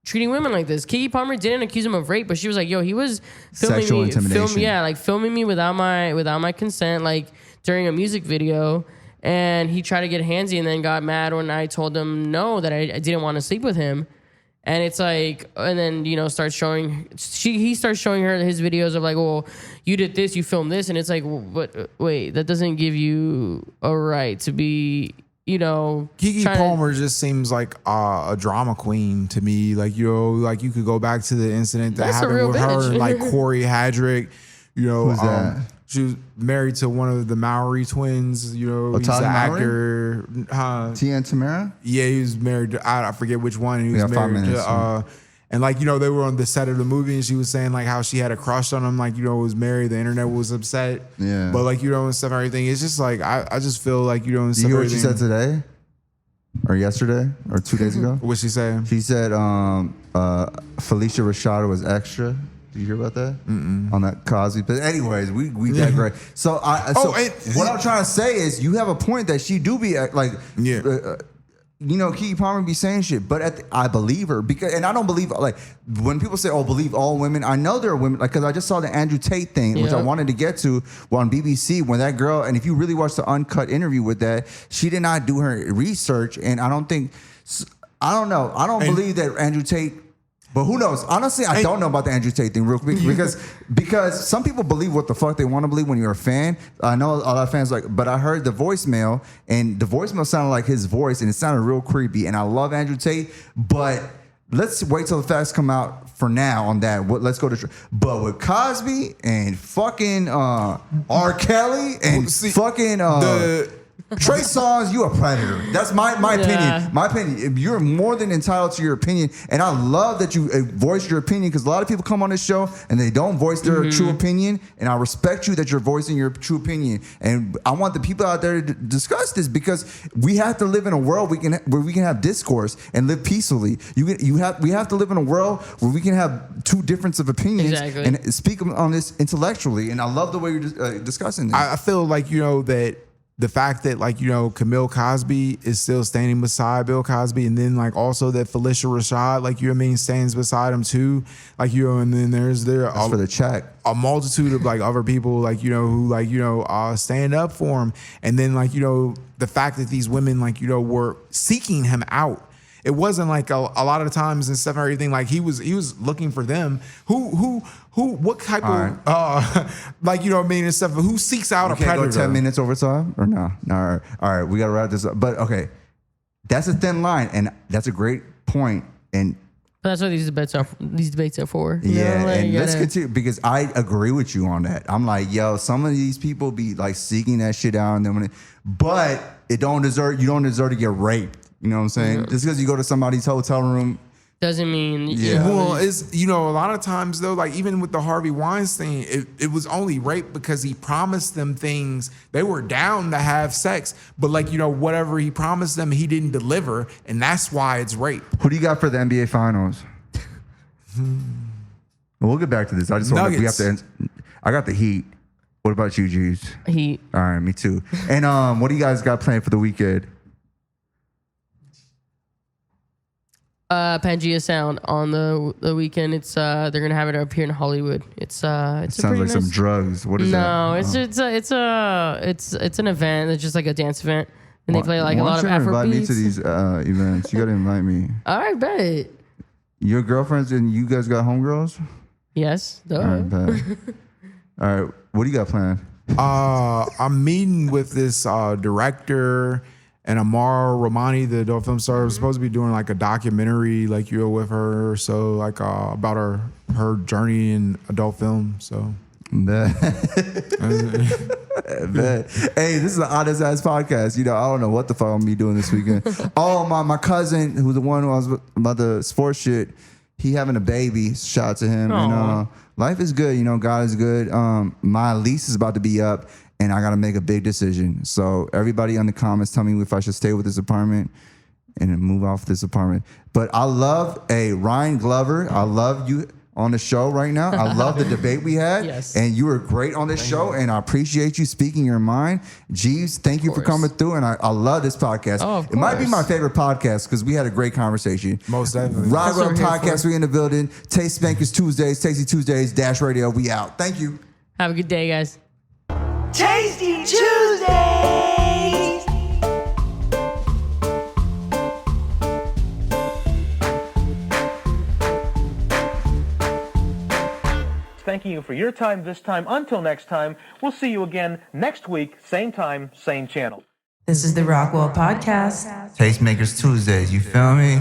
treating women like this. Keke Palmer didn't accuse him of rape, but she was like, "Yo, he was filming sexual intimidation. Filming me without my consent, like during a music video." And he tried to get handsy, and then got mad when I told him no, that I didn't want to sleep with him. And it's like, and then, you know, he starts showing her his videos of like, well, you did this, you filmed this. And it's like, well, but wait, that doesn't give you a right to be, you know. Keke Palmer just seems like a drama queen to me. Like, you know, like you could go back to the incident that happened with her and like Corey Hadrick, you know. Who's that? She was married to one of the Maori twins, you know. He's an actor. Tia and Tamara? Yeah, he was married to, I forget which one. He was married to, and like, you know, they were on the set of the movie, and she was saying like how she had a crush on him, like, you know, was married. The internet was upset. Yeah. But like, you know, and stuff, everything. It's just like, I just feel like, you know, and stuff. You hear what she said today? Or yesterday? Or 2 days ago? What'd she say? She said Felicia Rashad was extra. Did you hear about that? On that Cosby? But anyways, we digress. So what I'm trying to say is, you have a point that she do be like, you know, Keke Palmer be saying shit, but I believe her, because, and I don't believe, like, when people say, oh, believe all women, I know there are women, like, because I just saw the Andrew Tate thing, which I wanted to get to, on BBC, when that girl, and if you really watch the uncut interview with that, she did not do her research, and I don't know, I don't believe that Andrew Tate. But who knows? Honestly, I don't know about the Andrew Tate thing real quick, because some people believe what the fuck they want to believe when you're a fan. I know a lot of fans but I heard the voicemail, and the voicemail sounded like his voice, and it sounded real creepy. And I love Andrew Tate, but let's wait till the facts come out for now on that. Let's go to. But with Cosby and fucking R. Kelly and Trey Songz, you a predator. That's my opinion. My opinion. You're more than entitled to your opinion, and I love that you voice your opinion because a lot of people come on this show and they don't voice their true opinion, and I respect you that you're voicing your true opinion. And I want the people out there to discuss this because we have to live in a world where we can have discourse and live peacefully. We have to live in a world where we can have two differences of opinions and speak on this intellectually. And I love the way you're discussing this. I feel like that. The fact that Camille Cosby is still standing beside Bill Cosby, and then also that Felicia Rashad, stands beside him too, and then there's for the check a multitude of other people who stand up for him, and then the fact that these women were seeking him out. It wasn't a lot of the times and stuff and everything. He was looking for them. What type of and stuff. Who seeks out a predator? Go 10 minutes over time or no? All right. We gotta wrap this up. But okay, that's a thin line, and that's a great point. And that's what these debates are for. And let's continue because I agree with you on that. I'm like, yo, some of these people be seeking that shit out, and then but you don't deserve to get raped. You know what I'm saying? Just because you go to somebody's hotel room doesn't mean. Well, it's a lot of times though, even with the Harvey Weinstein, it was only rape because he promised them things. They were down to have sex, but whatever he promised them, he didn't deliver, and that's why it's rape. Who do you got for the NBA Finals? We'll get back to this. I just want we have to. I got the Heat. What about you, G's? Heat. All right, me too. And what do you guys got planned for the weekend? Pangea Sound on the weekend. It's they're gonna have it up here in Hollywood. It sounds like some drugs. What is that? No, it's an event. It's just a dance event, and they play a lot of Afro invite me beats. to these events. You gotta invite me. All right, bet. Your girlfriends and you guys got homegirls? Yes. All right, bet. All right, what do you got planned? I'm meeting with this director. And Amara Romani, the adult film star, was supposed to be doing a documentary with her, so about her journey in adult film. So, Hey, this is an honest ass podcast. I don't know what the fuck I'm gonna be doing this weekend. My cousin, who's the one who I was with about the sports shit, he having a baby. Shout out to him. Aww. And life is good. God is good. My lease is about to be up. And I got to make a big decision. So everybody in the comments, tell me if I should stay with this apartment and then move off this apartment. But I love Ryan Glover. I love you on the show right now. I love the debate we had. Yes. And you were great on this show. And I appreciate you speaking your mind. Jeeves, thank you for coming through. And I love this podcast. Oh, of it might be course. my favorite podcast because we had a great conversation. Most definitely. Rockwell Podcast, we in the building. Tastemakers Tuesdays, Tasty Tuesdays, Dash Radio, we out. Thank you. Have a good day, guys. Tasty Tuesdays! Thanking you for your time this time. Until next time, we'll see you again next week, same time, same channel. This is the Rockwell Podcast. Tastemakers Tuesdays, you feel me?